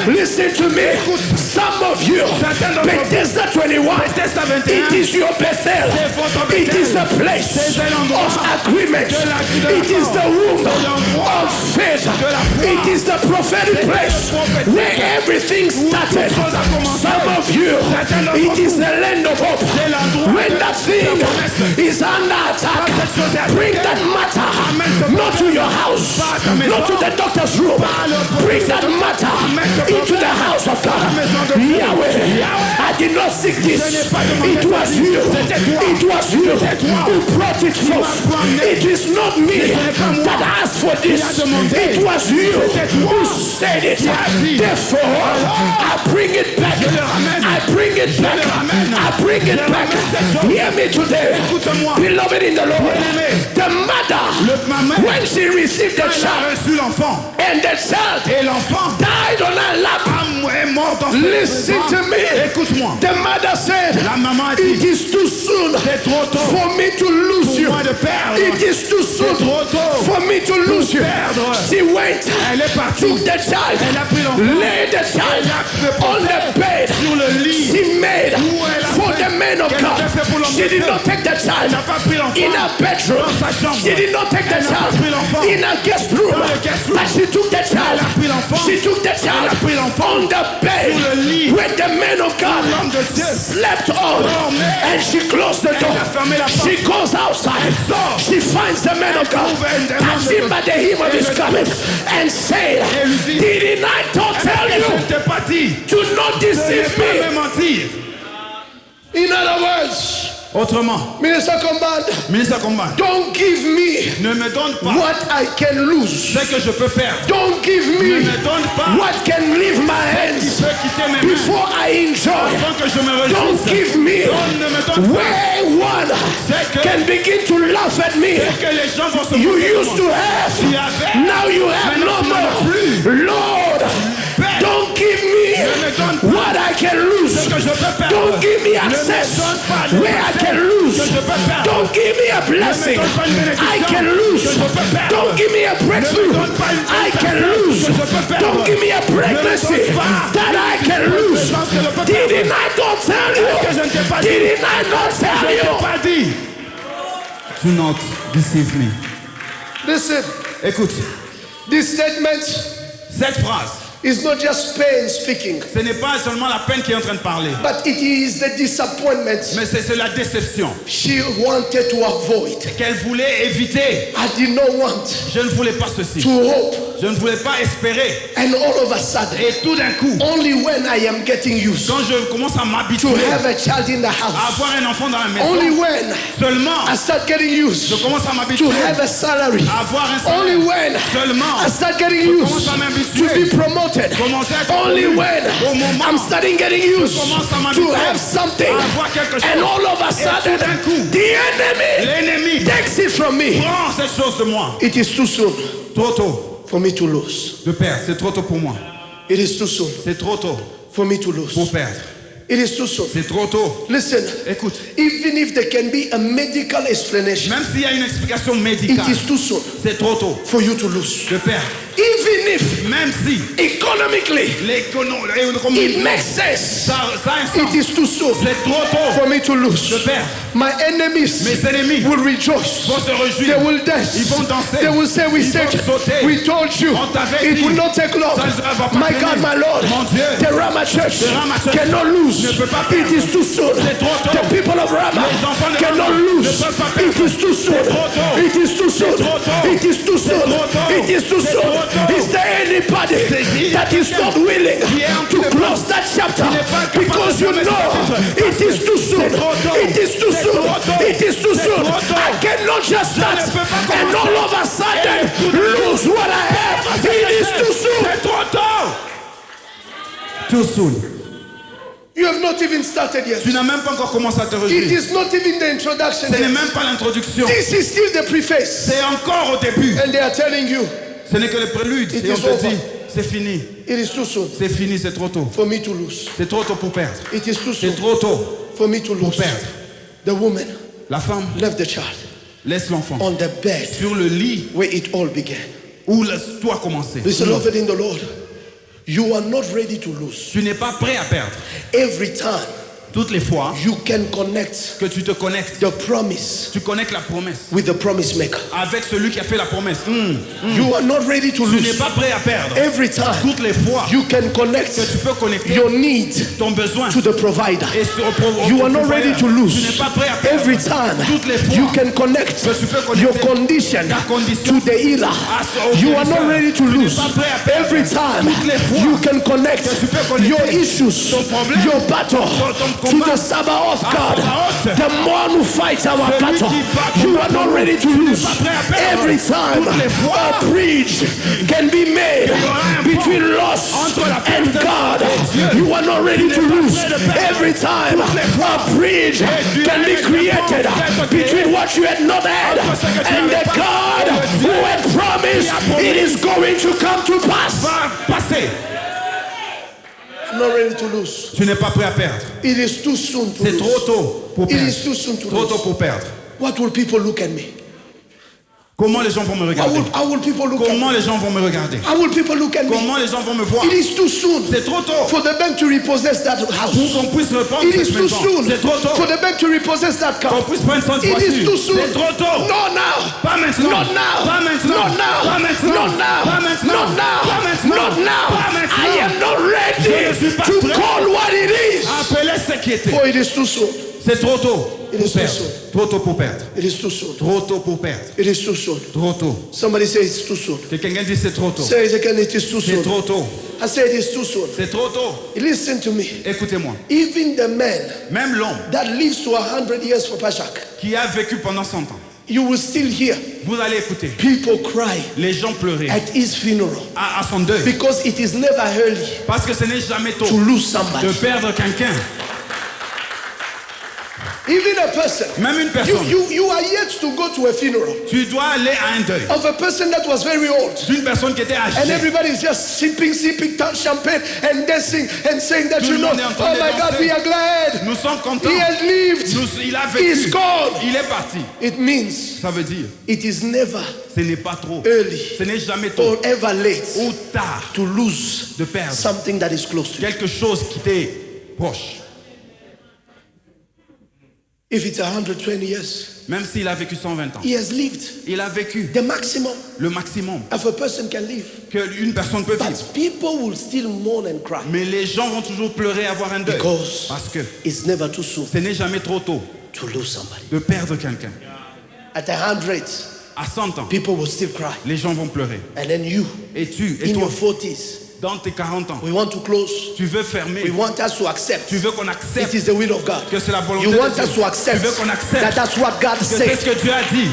Listen to me. Some of you, Certains d'entre vous, Bethesda 21, Bethesda 21, it is your Bethel. c'est votre It Bethel. is a place C'est un endroit of agreement. de la- It is the womb l'endroit of faith. de la foi. It is the prophetic C'est place le prophétique. where everything started. tout chose a commencé. Some of you, Certains d'entre it is vous, the land of hope. c'est l'endroit When de- that thing de promesse. is under attack, Quand cette chose est bring attaquée, that matter amène ce not to problème. your house, Pas à ta maison. not to the doctor's room. Pas le Bring that matter Amène ce into the problème. house of God. À la maison de Dieu. Yahweh, I did not seek this. Je n'ai pas demandé It was ça. you. C'était toi. It was you C'était toi. who brought it forth. amené. It is not me Ce n'est pas moi. that asked for this. Qui a demandé. It was you C'était toi. who said it. Qui a dit. Therefore, I bring it back. Je le ramène. I bring it back. le ramène. I bring it Je back. ramène cette chose. Hear me today. Écoute-moi. Beloved in the Lord. Bien-aimé. The mother, Ma mère, when she received the quand elle a child, reçu l'enfant, and the child et l'enfant died on her lap. est mort dans ses Listen bras. to me. Écoute-moi. The mother said, La maman a it dit, is too soon c'est trop tôt for me to lose pour you. moi de perdre. It is too soon C'est trop tôt for me to lose you. perdre. She went, Elle est partie. took the child, Elle a pris l'enfant. laid the child Elle a on the bed. sur le lit. She made Où elle a for fait- the man of qu'elle God. avait fait pour l'homme She de did Dieu. not take the Elle child n'a pas pris l'enfant in her bedroom. dans sa chambre. She did not take the Elle n'a pas child pris l'enfant in her guest room. dans le guest room. But she took the child. Elle a pris l'enfant. She took the child a pris l'enfant on the bed sur le lit. where the man of God l'homme de Dieu slept on. dormait. And she closed the door. a fermé la porte. She goes outside. sort. She finds the man of God. trouve un Touch homme him de by the hem of his garment and said, Et lui dit, did I not tell Je you ne t'ai pas dit. to not Je n'ai deceive pas me? me mentir. In other words, Autrement, Minister Command, ministre Combat, don't give me ne me donne pas what I can lose. ce que je peux perdre. Don't give Ne me me donne pas what can leave my qui hands peut quitter mes mains before I enjoy. avant que je me Don't réjouisse. give me Ne me donne pas where one C'est que- can begin to laugh at me. que les gens vont se You moquer de used moi. to have, Tu avais, now you have maintenant no tu n'en as more. Lord, Père, don't give ne me donne me pas what I can lose. ce que je peux perdre. Don't give me Ne me access donne pas le where I accès can lose. que je peux perdre. Don't give me a blessing donne pas une bénédiction I can que lose. je peux perdre. Don't give me a breakthrough donne pas une I can personne lose. que je peux perdre. Don't give me a pregnancy Ne me donne pas that I can une lose. chance que je peux Did perdre. I not tell Est-ce que je ne t'ai pas you? dit? Did I not Je tell ne t'ai you? pas dit. Do not deceive me. Listen, Écoute, this statement Cette phrase, is not just pain speaking, ce n'est pas seulement la peine qui est en train de parler, but it is the disappointment mais c'est la déception she wanted to avoid. qu'elle voulait éviter. I did not want Je ne voulais pas ceci. to hope, Je ne voulais pas espérer. and all of a sudden, Et tout d'un coup, only when I am getting used quand je commence à to m'habituer have a child in the à house, avoir un enfant dans la only maison, when seulement I start getting je used commence à to m'habituer have a salary, à avoir un only salaire. when Seulement I start getting je used commence à to m'habituer. be promoted, Commencer à être only promu. when Au moment I'm starting getting used commence à to m'habituer have something, à avoir quelque chose. and all of a Et sudden, tout d'un coup, the enemy l'ennemi takes it from me. prend cette chose de moi. It is too soon Trop tôt for me to lose. de perdre. C'est trop tôt pour moi. It is too soon C'est trop tôt for me to pour lose. perdre. It is too soon. C'est trop tôt. Listen, Écoute, even if there can be a medical explanation, même s'il y a une explication it médicale, is too soon c'est trop tôt for you to lose. de perdre. Even if Même si economically it makes sense, ça a un sens. it is too soon C'est trop tôt for me to de lose. perdre. My enemies Mes ennemis will rejoice. vont se They réjouir. will dance. Ils vont danser. They will say, we Ils said, vont sauter. we told you, On t'avait it dit. will not take long. Ça ne va pas My tenir. God, my Lord, Mon Dieu. the Rama Church The Rama Church cannot lose. ne peut pas It perdre. is too soon. C'est trop tôt. The people of Rama Les enfants de cannot Rama lose. ne peuvent pas perdre. It is too soon. trop tôt. It is too soon. trop tôt. It is too soon. trop tôt. It is too C'est soon. trop tôt. Is there anybody C'est- that is not willing qui est en to train de- close that chapter n'est pas capable because de you fermer ce know chapitre? it is too soon. C'est trop tôt. It is too C'est soon. trop tôt. It is too C'est soon. trop tôt. I cannot just start ne peux pas and commencer. all of a sudden lose what I have. It is too soon. C'est trop tôt. Too soon. You have not even started yet. Tu n'as même pas encore commencé à te It réjouir. is not even the introduction Ce n'est yet. même pas l'introduction. This is still the preface. C'est encore au début. And they are telling you, Ce n'est que le prélude. It Et on is te over. dit, c'est fini. it is too soon C'est fini, c'est trop tôt. for me to lose. C'est trop tôt pour perdre. It is too C'est soon trop tôt for me to pour lose. perdre. The woman La femme left the child laisse l'enfant on the bed sur le lit where it all began. où tout a commencé. Listen, beloved in the Lord, you are not ready to lose. Tu n'es pas prêt à perdre. Every time Toutes les fois you can connect que tu te connectes, the promise tu connectes la promesse with the promise maker. avec celui qui a fait la promesse. You are not ready to Tu n'es lose. pas prêt à perdre. Every time Toutes les fois you can connect que tu peux connecter your need ton besoin to the provider. et sur You are not ready to lose. Tu n'es pas prêt à perdre. Every time Toutes les fois you can connect que tu peux connecter your condition ta condition to the healer. au You are not guérisseur. ready to Tu n'es lose. pas prêt à perdre. Every time Toutes les fois you can connect que tu peux connecter your issues, ton problème, your battle ton to combat the Sabaoth God, Sabaoth. the one who fights our Celui battle. qui bat ton You are not battle. ready to Tu n'es lose. pas prêt à perdre. Every time Toutes les fois a bridge can be made aura un between pont loss entre la and perte God, et Dieu. you are not ready to n'es pas lose. prêt de perdre. Every time a bridge Dieu can be avec un created pont between what you had not had entre ce que tu and n'avais the pas God et le Dieu who had promised qui a promis. it is going to come to pass. Va passer. I'm not ready to lose. Tu n'es pas prêt à perdre. It is too soon to C'est lose. trop tôt pour It perdre. is too soon to Trop tôt lose. pour perdre. What will people look at me? Comment les gens vont me regarder? How will people look at me? Comment les gens vont me regarder? How will people look at me? Comment les gens vont me voir? It is too soon C'est trop tôt for the bank to repossess that pour house. qu'on puisse reprendre It is cette too maison. soon C'est trop tôt for the bank to repossess that qu'on car. puisse prendre son It is too soon. C'est trop tôt. Not now. Pas maintenant. Not now. Pas maintenant. Not now. Pas maintenant. Not now. Pas maintenant. Not now. Pas maintenant. Not now. Pas maintenant. I am not Je ne ready suis pas to prêt. call what it is. Appelez ce qui était. For it is too soon. C'est trop tôt It pour is too perdre. soon. Trop tôt pour perdre. It is too soon. Trop tôt pour perdre. It is too soon. Trop tôt. Somebody say it's too soon. Que quelqu'un dise c'est trop tôt. Say it again, it is too C'est soon. trop tôt. I say it is too soon. C'est trop tôt. Listen to me. Écoutez-moi. Even the man Même l'homme that lives to 100 years for Pashak, qui a vécu pendant 100 ans, you will still hear vous allez écouter people cry les gens pleurer at his funeral à son deuil. because it is never early Parce que ce n'est jamais tôt to lose de somebody. perdre quelqu'un. Even a person, Même une personne. you are yet to go to a funeral Tu dois aller à un deuil of a person that was very old. d'une personne qui était And âgée. everybody is just sipping champagne and dancing and saying that, Tout you le know, monde est en train oh de my God, danser. we are glad. Nous sommes contents. He had lived. Il a He's vécu. gone. Il est parti. It means Ça veut dire, it is never ce n'est pas trop. early Ce n'est jamais tôt or ever late ou tard to lose de perdre something that is close to you. quelque chose qui t'est proche. If it's 120 years, Même s'il a vécu 120 ans. He has lived Il a vécu the maximum le maximum of a person can live. qu'une personne peut vivre. But people will still mourn and cry Mais les gens vont toujours pleurer et avoir un deuil. because Parce que it's never too soon ce n'est jamais trop tôt to lose somebody. de perdre quelqu'un. At 100, À 100 ans, people will still cry. les gens vont pleurer. And then you, Et in toi, your 40s, dans tes 40 ans, we want to close. tu veux fermer. We want us to accept Tu veux qu'on it accepte is the will of God. que c'est la volonté You want de Dieu. us to accept Tu veux qu'on accepte that that's what God que c'est said. ce que Dieu a dit.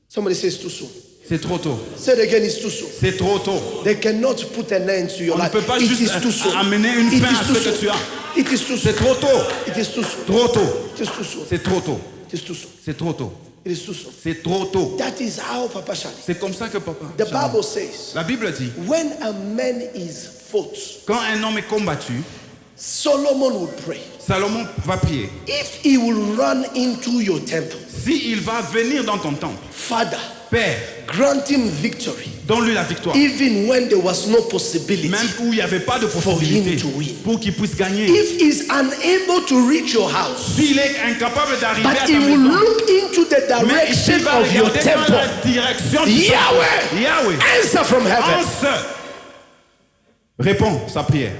Somebody says too soon. C'est trop tôt. Say it again, it's too soon. C'est trop tôt. They cannot put an end to your On ne life. peut pas It juste is too soon. amener une It fin à is too ce que soon. tu as. It is too C'est soon. trop tôt. It is too soon. Trop tôt. It is too soon. C'est trop tôt. It is too soon. C'est trop tôt. It is too soon. C'est trop tôt. That is how Papa Shali. C'est comme ça que papa. The Bible says, La Bible dit, when a man is fought, quand un homme est combattu, Solomon would pray. Salomon va prier. If he will run into your temple, S'il va venir dans ton temple, Father, Père, grant him victory, donne-lui la victoire. even when there was no possibility. Même où il n'y avait pas de For him possibilité to win. pour qu'il puisse gagner. If he's unable to reach your house, S'il est incapable d'arriver à but ta he will maison, look into the mais il direction va of your regarder dans temple, la direction du Yahweh, Yahweh, answer from heaven. answer. Réponds sa prière.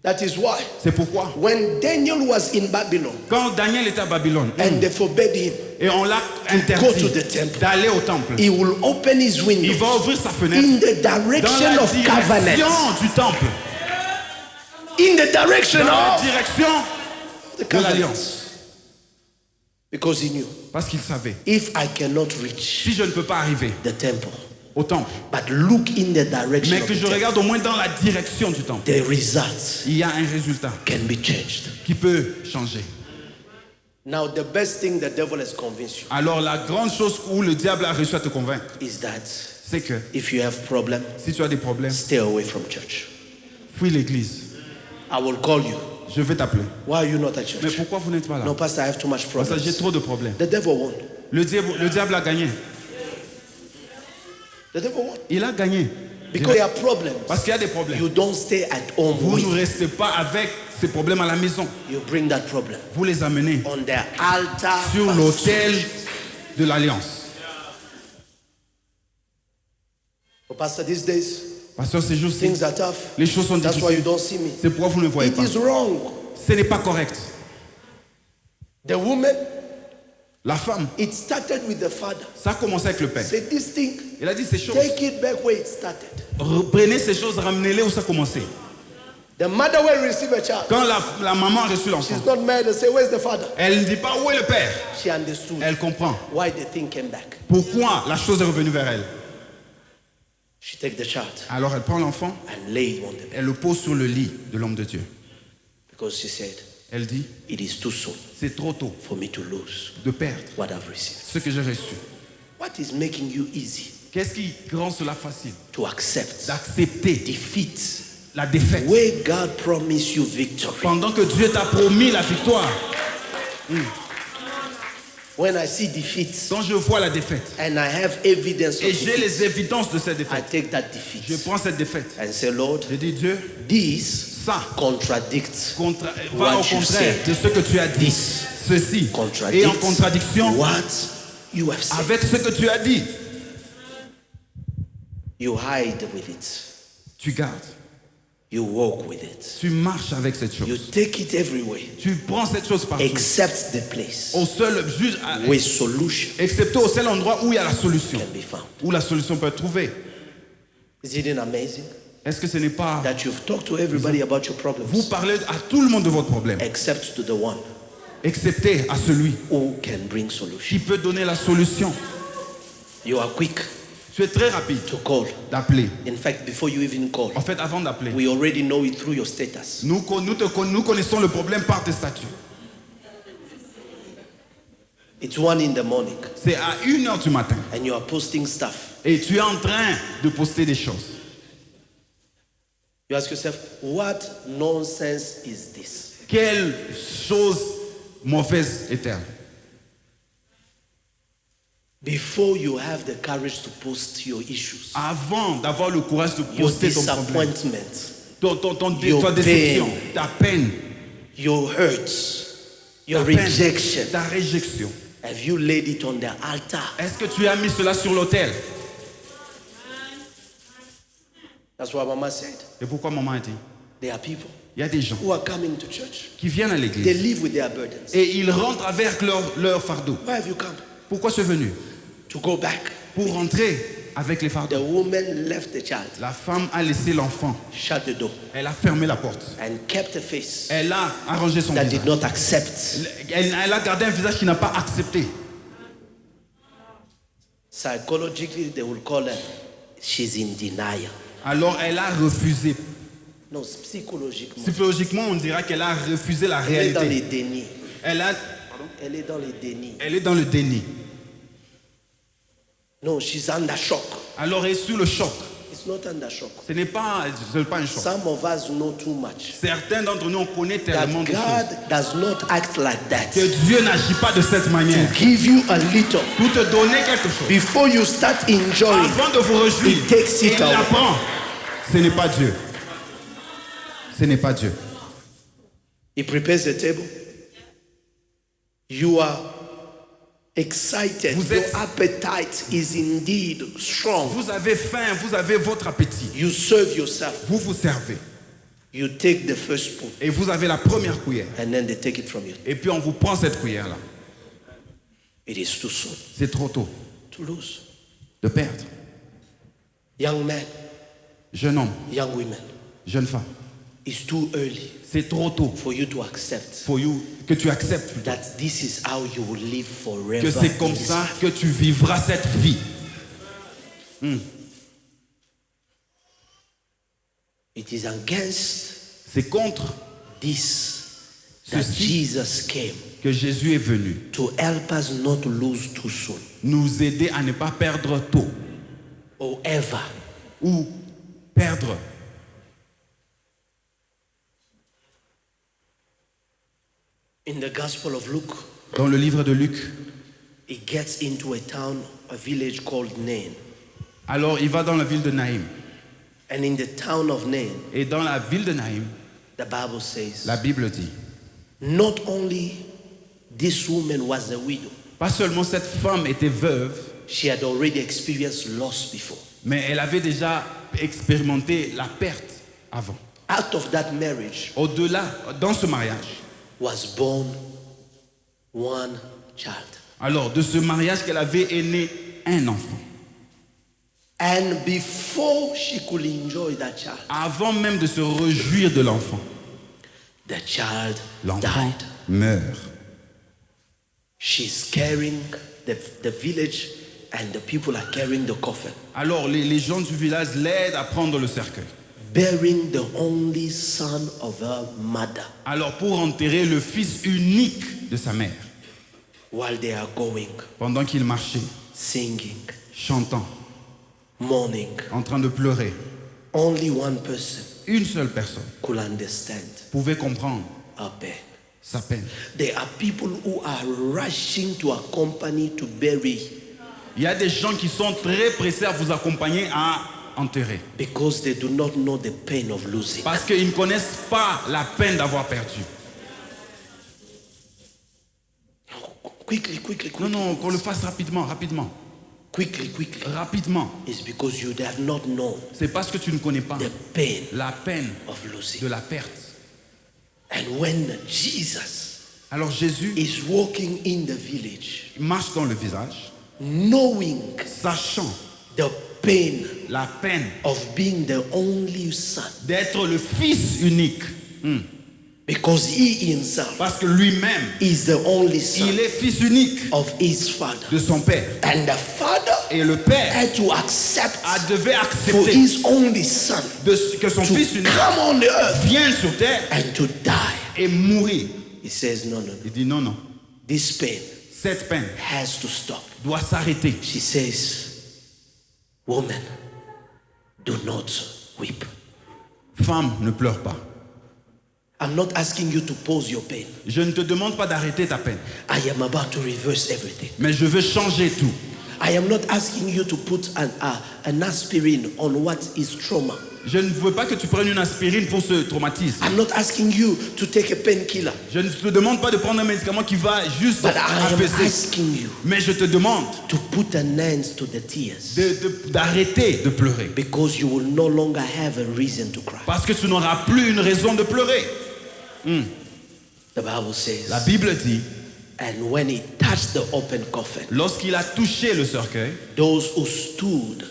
That is why C'est pourquoi, when Daniel was in Babylon quand Daniel était à Babylone, and they forbade him, et on l'a go interdit to the temple, d'aller au temple, he will open his il window va ouvrir sa fenêtre in the dans direction la of direction covenant, du temple, in the direction dans la of direction the de covenant, l'alliance. because he knew, Parce qu'il savait, if I cannot reach si je ne peux pas arriver the temple, au temple, but look in the direction mais of que the je temple, regarde au moins dans la direction du temple, the results il y a un résultat can be changed. qui peut changer. Now, the best thing the devil has convinced you Alors la grande chose où le diable a réussi à te convaincre, is that c'est que if you have problem, si tu as des problèmes, stay away from church. fuis l'église. I will call you. Je vais t'appeler. Why are you not at Mais church? pourquoi vous n'êtes pas là? No, Pastor, I have too much Parce que j'ai problems. trop de problèmes. The devil won. Le diable a gagné. The devil won. Il a gagné. Because there are problems. Parce qu'il y a des problèmes. You don't stay at home Vous ne with. restez pas avec ces problèmes à la maison. You bring that problem Vous les amenez on the altar sur of l'autel solution. de l'alliance. Oh, Pastor, these days, Parce que ces jours-ci, things are tough. les choses sont That's why you difficiles. don't see me. C'est pourquoi vous ne me voyez It pas. is wrong. Ce n'est pas correct. The woman, La femme, it started with the father. ça a commencé avec le père. Say this thing, Il a dit ces choses. take it back where it started. Reprenez ces choses, ramenez-les où ça a commencé. The mother will receive a child. Quand la maman a reçu l'enfant, She's not mad and say, where's the father? elle ne dit pas où est le père. She understood Elle comprend why the thing came back. pourquoi la chose est revenue vers elle. She take the child Alors elle prend l'enfant, and lay it on the bed elle le pose sur le lit de l'homme de Dieu. because she said, Elle dit, it is too soon c'est trop tôt for me to lose de perdre what I've received. ce que j'ai reçu. What is making you easy Qu'est-ce qui rend cela facile? to accept D'accepter defeat la défaite. where God promised you victory? Pendant que Dieu t'a promis la victoire. When I see defeat Quand je vois la défaite and I have evidence et of j'ai defeat, les évidences de cette I défaite, take that je defeat prends cette défaite. and say, Lord, Je dis Dieu, this ça contradicts va What au you contraire said. de ce que tu as dit. This Ceci est en contradicts contradiction what you have said. avec ce que tu as dit. You hide with it. Tu gardes, You walk with it. tu marches avec cette You chose. take it everywhere Tu prends cette chose partout. except the place Au seul, juste, where solution excepté au seul endroit où il y a la solution, can be found. où la solution peut être trouvée. Isn't it amazing Est-ce que ce n'est pas... that you've talked to everybody about your Vous problems parlez à tout le monde de votre problème, except to the one excepté à celui who can bring solution? qui peut donner la solution. You are quick Tu es très rapide to call. d'appeler. In fact, before you even call, En fait, avant d'appeler, we already know it through your status. nous connaissons le problème par tes statuts. It's 1 in the morning C'est à 1h du matin and you are posting stuff. et tu es en train de poster des choses. You ask yourself, what nonsense is this? Quelle chose mauvaise est-elle? Before you have the courage to post your issues, Avant d'avoir le courage de your poster ton problème, disappointment, ta Your déception, pain. ta peine, your hurts, your ta peine, rejection. ta réjection. Have you laid it on the altar? Est-ce que tu as mis cela sur l'autel? That's what Mama said. Et pourquoi maman a dit? There are people Il y a des gens who are coming to church. qui viennent à They l'église live with their burdens. et ils rentrent avec leur fardeau. Why have you come? Pourquoi tu es venu? To go back. Pour rentrer avec les The fardeaux. woman left the child, La femme a laissé l'enfant. shut the door, Elle a fermé la porte. and kept a face Elle a arrangé son that visage. did not accept. Elle a gardé un visage qui n'a pas accepté. Psychologically, they will call her, she's in denial. Alors elle a refusé. No, psychologiquement. Psychologiquement, on dira qu'elle a refusé la Elle est dans les réalité. dénis. Elle Elle est dans les dénis. est dans le déni. No, she's under shock. Alors elle est sous le choc. It's not under shock. Ce n'est pas un choc. Some of us know too much. Certains d'entre nous, on connaît That tellement de choses. God does not act like that. Que Dieu n'agit pas de cette manière. Give you a little. Pour te donner quelque chose. Before you start enjoying, Avant de vous réjouir, He takes it il away. la prend. Ce n'est pas Dieu. Ce n'est pas Dieu. He prepares the table. You are excited. Vous Your êtes- appetite is indeed strong. Vous avez faim, vous avez votre appétit. You serve yourself. Vous vous servez. You take the first spoon, Et vous avez la première cuillère. and then they take it from you. Et puis on vous prend cette cuillère-là. It is too soon C'est trop tôt to lose. de perdre. Young men, Jeune homme, young women, jeune femme. it's too early C'est trop tôt for you to accept que tu acceptes plutôt. that this is how you will live forever. Que c'est comme in this ça life. que tu vivras cette vie. It is against C'est contre this that Ceci. Jesus came que Jésus est venu to help us not lose too soon nous aider à ne pas perdre tôt or ever. ou perdre. In the Gospel of Luke, Dans le livre de Luc, it gets into a town, a village called Nain. alors il va dans la ville de Naïm. And in the town of Nain, Et dans la ville de Naïm, the Bible says, la Bible dit, not only this woman was a widow, pas seulement cette femme était veuve, she had already experienced loss before. mais elle avait déjà expérimenté la perte avant. Out of that marriage Au-delà, dans ce mariage, was born one child. alors de ce mariage qu'elle avait est né un enfant. And before she could enjoy that child, Avant même de se réjouir de l'enfant, the child l'enfant died. meurt. She's carrying the village, and the people are carrying the coffin, Alors les gens du village l'aident à prendre le cercueil. bearing the only son of her mother, Alors pour enterrer le fils unique de sa mère, while they are going, pendant qu'il marchait, singing, chantant, mourning. en train de pleurer, Only one person une seule personne could understand pouvait comprendre her pain. sa peine. There are people who are rushing to accompany to bury Il y a des gens qui sont très pressés à vous accompagner à enterrer. because they do not know the pain of losing. Parce qu'ils ne connaissent pas la peine d'avoir perdu. Quickly. Non, non, qu'on le fasse rapidement. Quickly. Rapidement. It's because you have not known C'est parce que tu ne connais pas the pain la peine of losing. de la perte. And when Jesus Alors Jésus is walking in the village, marche dans le visage, knowing sachant the pain la peine of being the only son, d'être le fils unique. because he himself Parce que lui-même, is the only son il est fils unique of his father. de son père. And the father Et le père had to accept devait for accepter his only son que son to fils unique come on the earth vienne sur terre and to die. et mourir. He says, no. Il dit non, This pain cette peine has to stop. doit s'arrêter. She says, woman, do not weep. Femme, ne pleure pas. I'm not asking you to pause your pain. Je ne te demande pas d'arrêter ta peine, I am about to reverse everything. mais je veux changer tout. I am not asking you to put an aspirin on what is trauma. Je ne veux pas que tu prennes une aspirine pour ce traumatisme. I'm not asking you to take a painkiller. Je ne te demande pas de prendre un médicament qui va juste But I am apaiser. asking you Mais je te demande to put an end to the tears. d'arrêter de pleurer. Because you will no longer have a reason to cry. Parce que tu n'auras plus une raison de pleurer. The Bible says, La Bible dit, and when he touched the open coffin, lorsqu'il a touché le cercueil, those who stood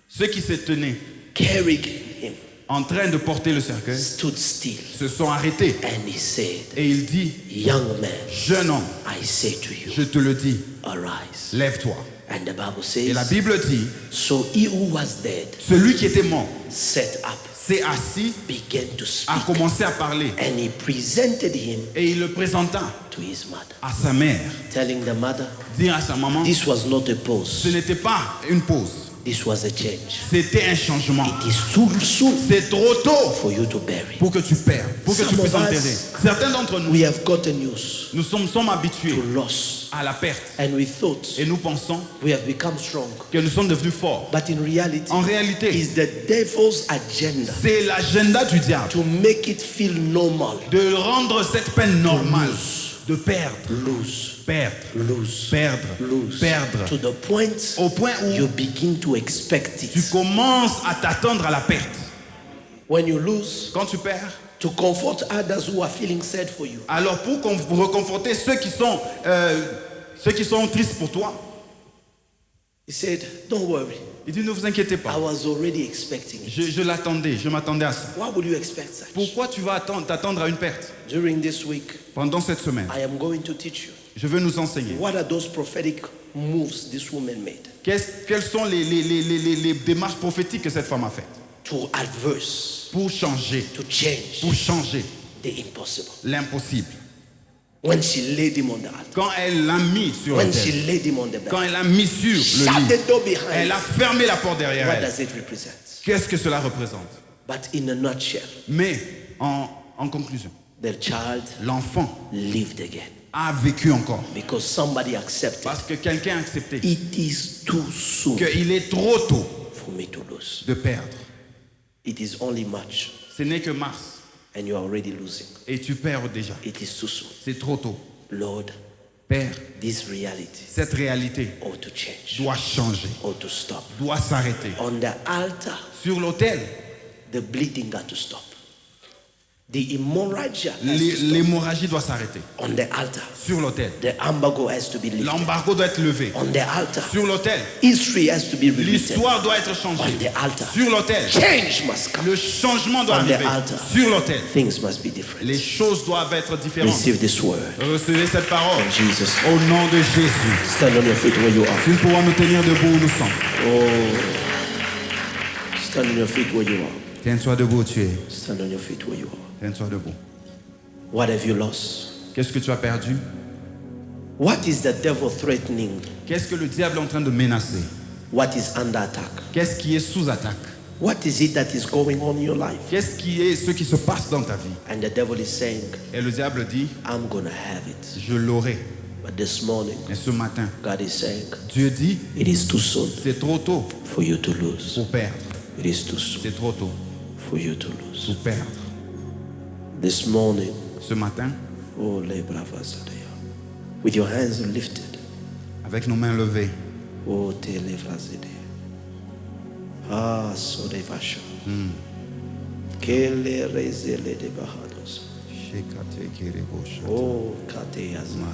ceux qui se tenaient carrying him en train de porter le cercueil stood still. se sont arrêtés. And he said, Et il dit, young man, jeune homme, I say to you, je te le dis, arise. lève-toi. And the Bible Et la says, Bible dit, so he who was dead celui qui était mort set up, s'est assis, began to a speak, commencé à parler. and he presented him Et il le présenta to his mother, à sa mère, telling the mother, dire à sa maman, this was not a ce pause, n'était pas une pause, this was a change. c'était un changement. It is too soon C'est trop tôt for you to bury. pour que tu perds, pour que tu Some puisses of us, enterrer. Certains d'entre nous, We have gotten used nous sommes habitués to loss, à la perte. and we thought Et nous pensons we have become strong. que nous sommes devenus forts. But in reality, En réalité, it's the devil's agenda c'est l'agenda du diable to make it feel normal. de rendre cette peine normale, de perdre, Lose, perdre, lose, perdre, lose. perdre, To the point au point you où begin to expect tu it. commences à t'attendre à la perte. When you lose, Quand tu perds, to comfort others who are feeling sad for you. alors pour reconforter ceux qui sont tristes pour toi, He said, don't worry, il dit ne vous inquiétez I pas. was already expecting it. Je l'attendais, je m'attendais à ça. Why would you expect such? Pourquoi tu vas t'attendre à une perte? During this week, Pendant cette semaine, I am going to teach you. je veux nous enseigner. What are those prophetic moves this woman made Quelles sont les démarches prophétiques que cette femme a faites to adverse, pour changer, to change pour changer the impossible? l'impossible? When she laid him on the altar, Quand elle l'a mis sur when le she tel, laid him on the quand bed, elle l'a mis sur le shut lit, the door behind elle a her. fermé la porte derrière What elle. does it represent? Qu'est-ce que cela représente? But in a nutshell, Mais en conclusion, the child l'enfant lived again a vécu encore because somebody accepted parce que quelqu'un a accepté it is too soon qu'il est trop tôt for me to lose. de perdre. It is only March Ce n'est que mars and you are already losing. et tu perds déjà. It is too soon. C'est trop tôt. Lord, Père, this reality cette réalité ought to change, doit changer, ought to stop. doit s'arrêter. On the altar, Sur l'autel, the bleeding got to stop. The hemorrhage has to stop. l'hémorragie doit s'arrêter. On the altar, Sur l'autel, the embargo has to be lifted. l'embargo doit être levé. On the altar, Sur l'autel, history has to be rewritten. l'histoire doit être On changée. the altar, Sur l'autel, change must come. le changement doit On the arriver. altar. Sur l'autel, Things must be different. les choses doivent être différentes. Receive this word. Recevez cette parole In Jesus' name. au nom de Jésus. Stand on your feet where you are. Si nous pouvons nous tenir debout où nous sommes. Stand on your feet where you are. Tiens-toi debout où tu es. Stand on your feet where you are. Tiens-toi debout. What have you lost? Qu'est-ce que tu as perdu? What is the devil threatening? Qu'est-ce que le diable est en train de menacer? What is under attack? Qu'est-ce qui est sous attaque? What is it that is going on in your life? Qu'est-ce qui est ce qui se passe dans ta vie? And the devil is saying, Et le diable dit, I'm going to have it. je l'aurai. But this morning, Et ce matin, God is saying, Dieu dit, it is too soon c'est trop tôt for you to lose. pour perdre. It is too soon C'est trop tôt for you to lose. pour perdre. This morning, Ce matin, oh, le brava zadea. With your hands lifted, avec nos mains levées, oh, te levra zadea. Ah, so de vasha. Kele rezele de bahados. Oh, kateazma.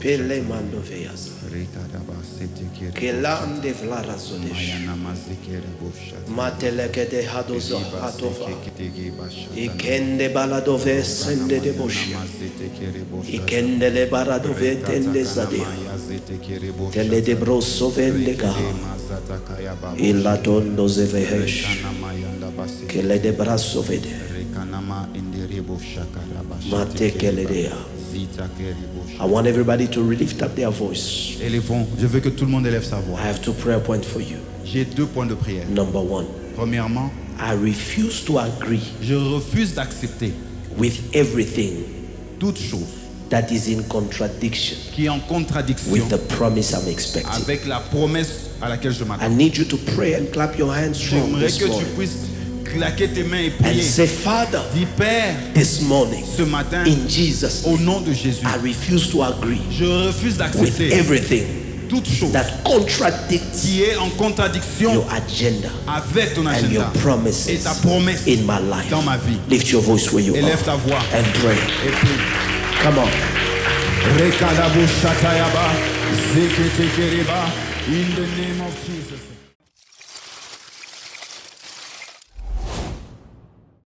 Pele mando veazma. Kelam de vlara zodesh. Mateleke de hadozo hatova. Ikende baladove sende de boshia. Ikende le baradove tende zadea. Tele de broso vende gaha. Ilatondo zevehesh. Kele de braso vede. I want everybody to lift up their voice. Élevons. Je veux que tout le monde élève sa voix. I have 2 prayer points for you. J'ai 2 points de prière. Number 1, Premièrement, I refuse to agree je refuse d'accepter with everything toute chose that is in contradiction qui est en contradiction with the promise I'm expecting. avec la promesse à laquelle je I m'attends. need you to pray and clap your hands strong J'aimerais this que tu morning puisses claquer tes mains et and prier. say, Father, Dis Père, this morning, ce matin, in Jesus' au name, nom de Jésus, I refuse to agree je refuse with d'accepter everything toute chose that contradicts qui est en contradiction your agenda avec ton and your agenda et promises ta promesse in my life. dans ma vie. Lift your voice where you Élève ta are voix and pray. et prie. Come on. Rekadabo shatayaba, zeketekereba, in the name of Jesus.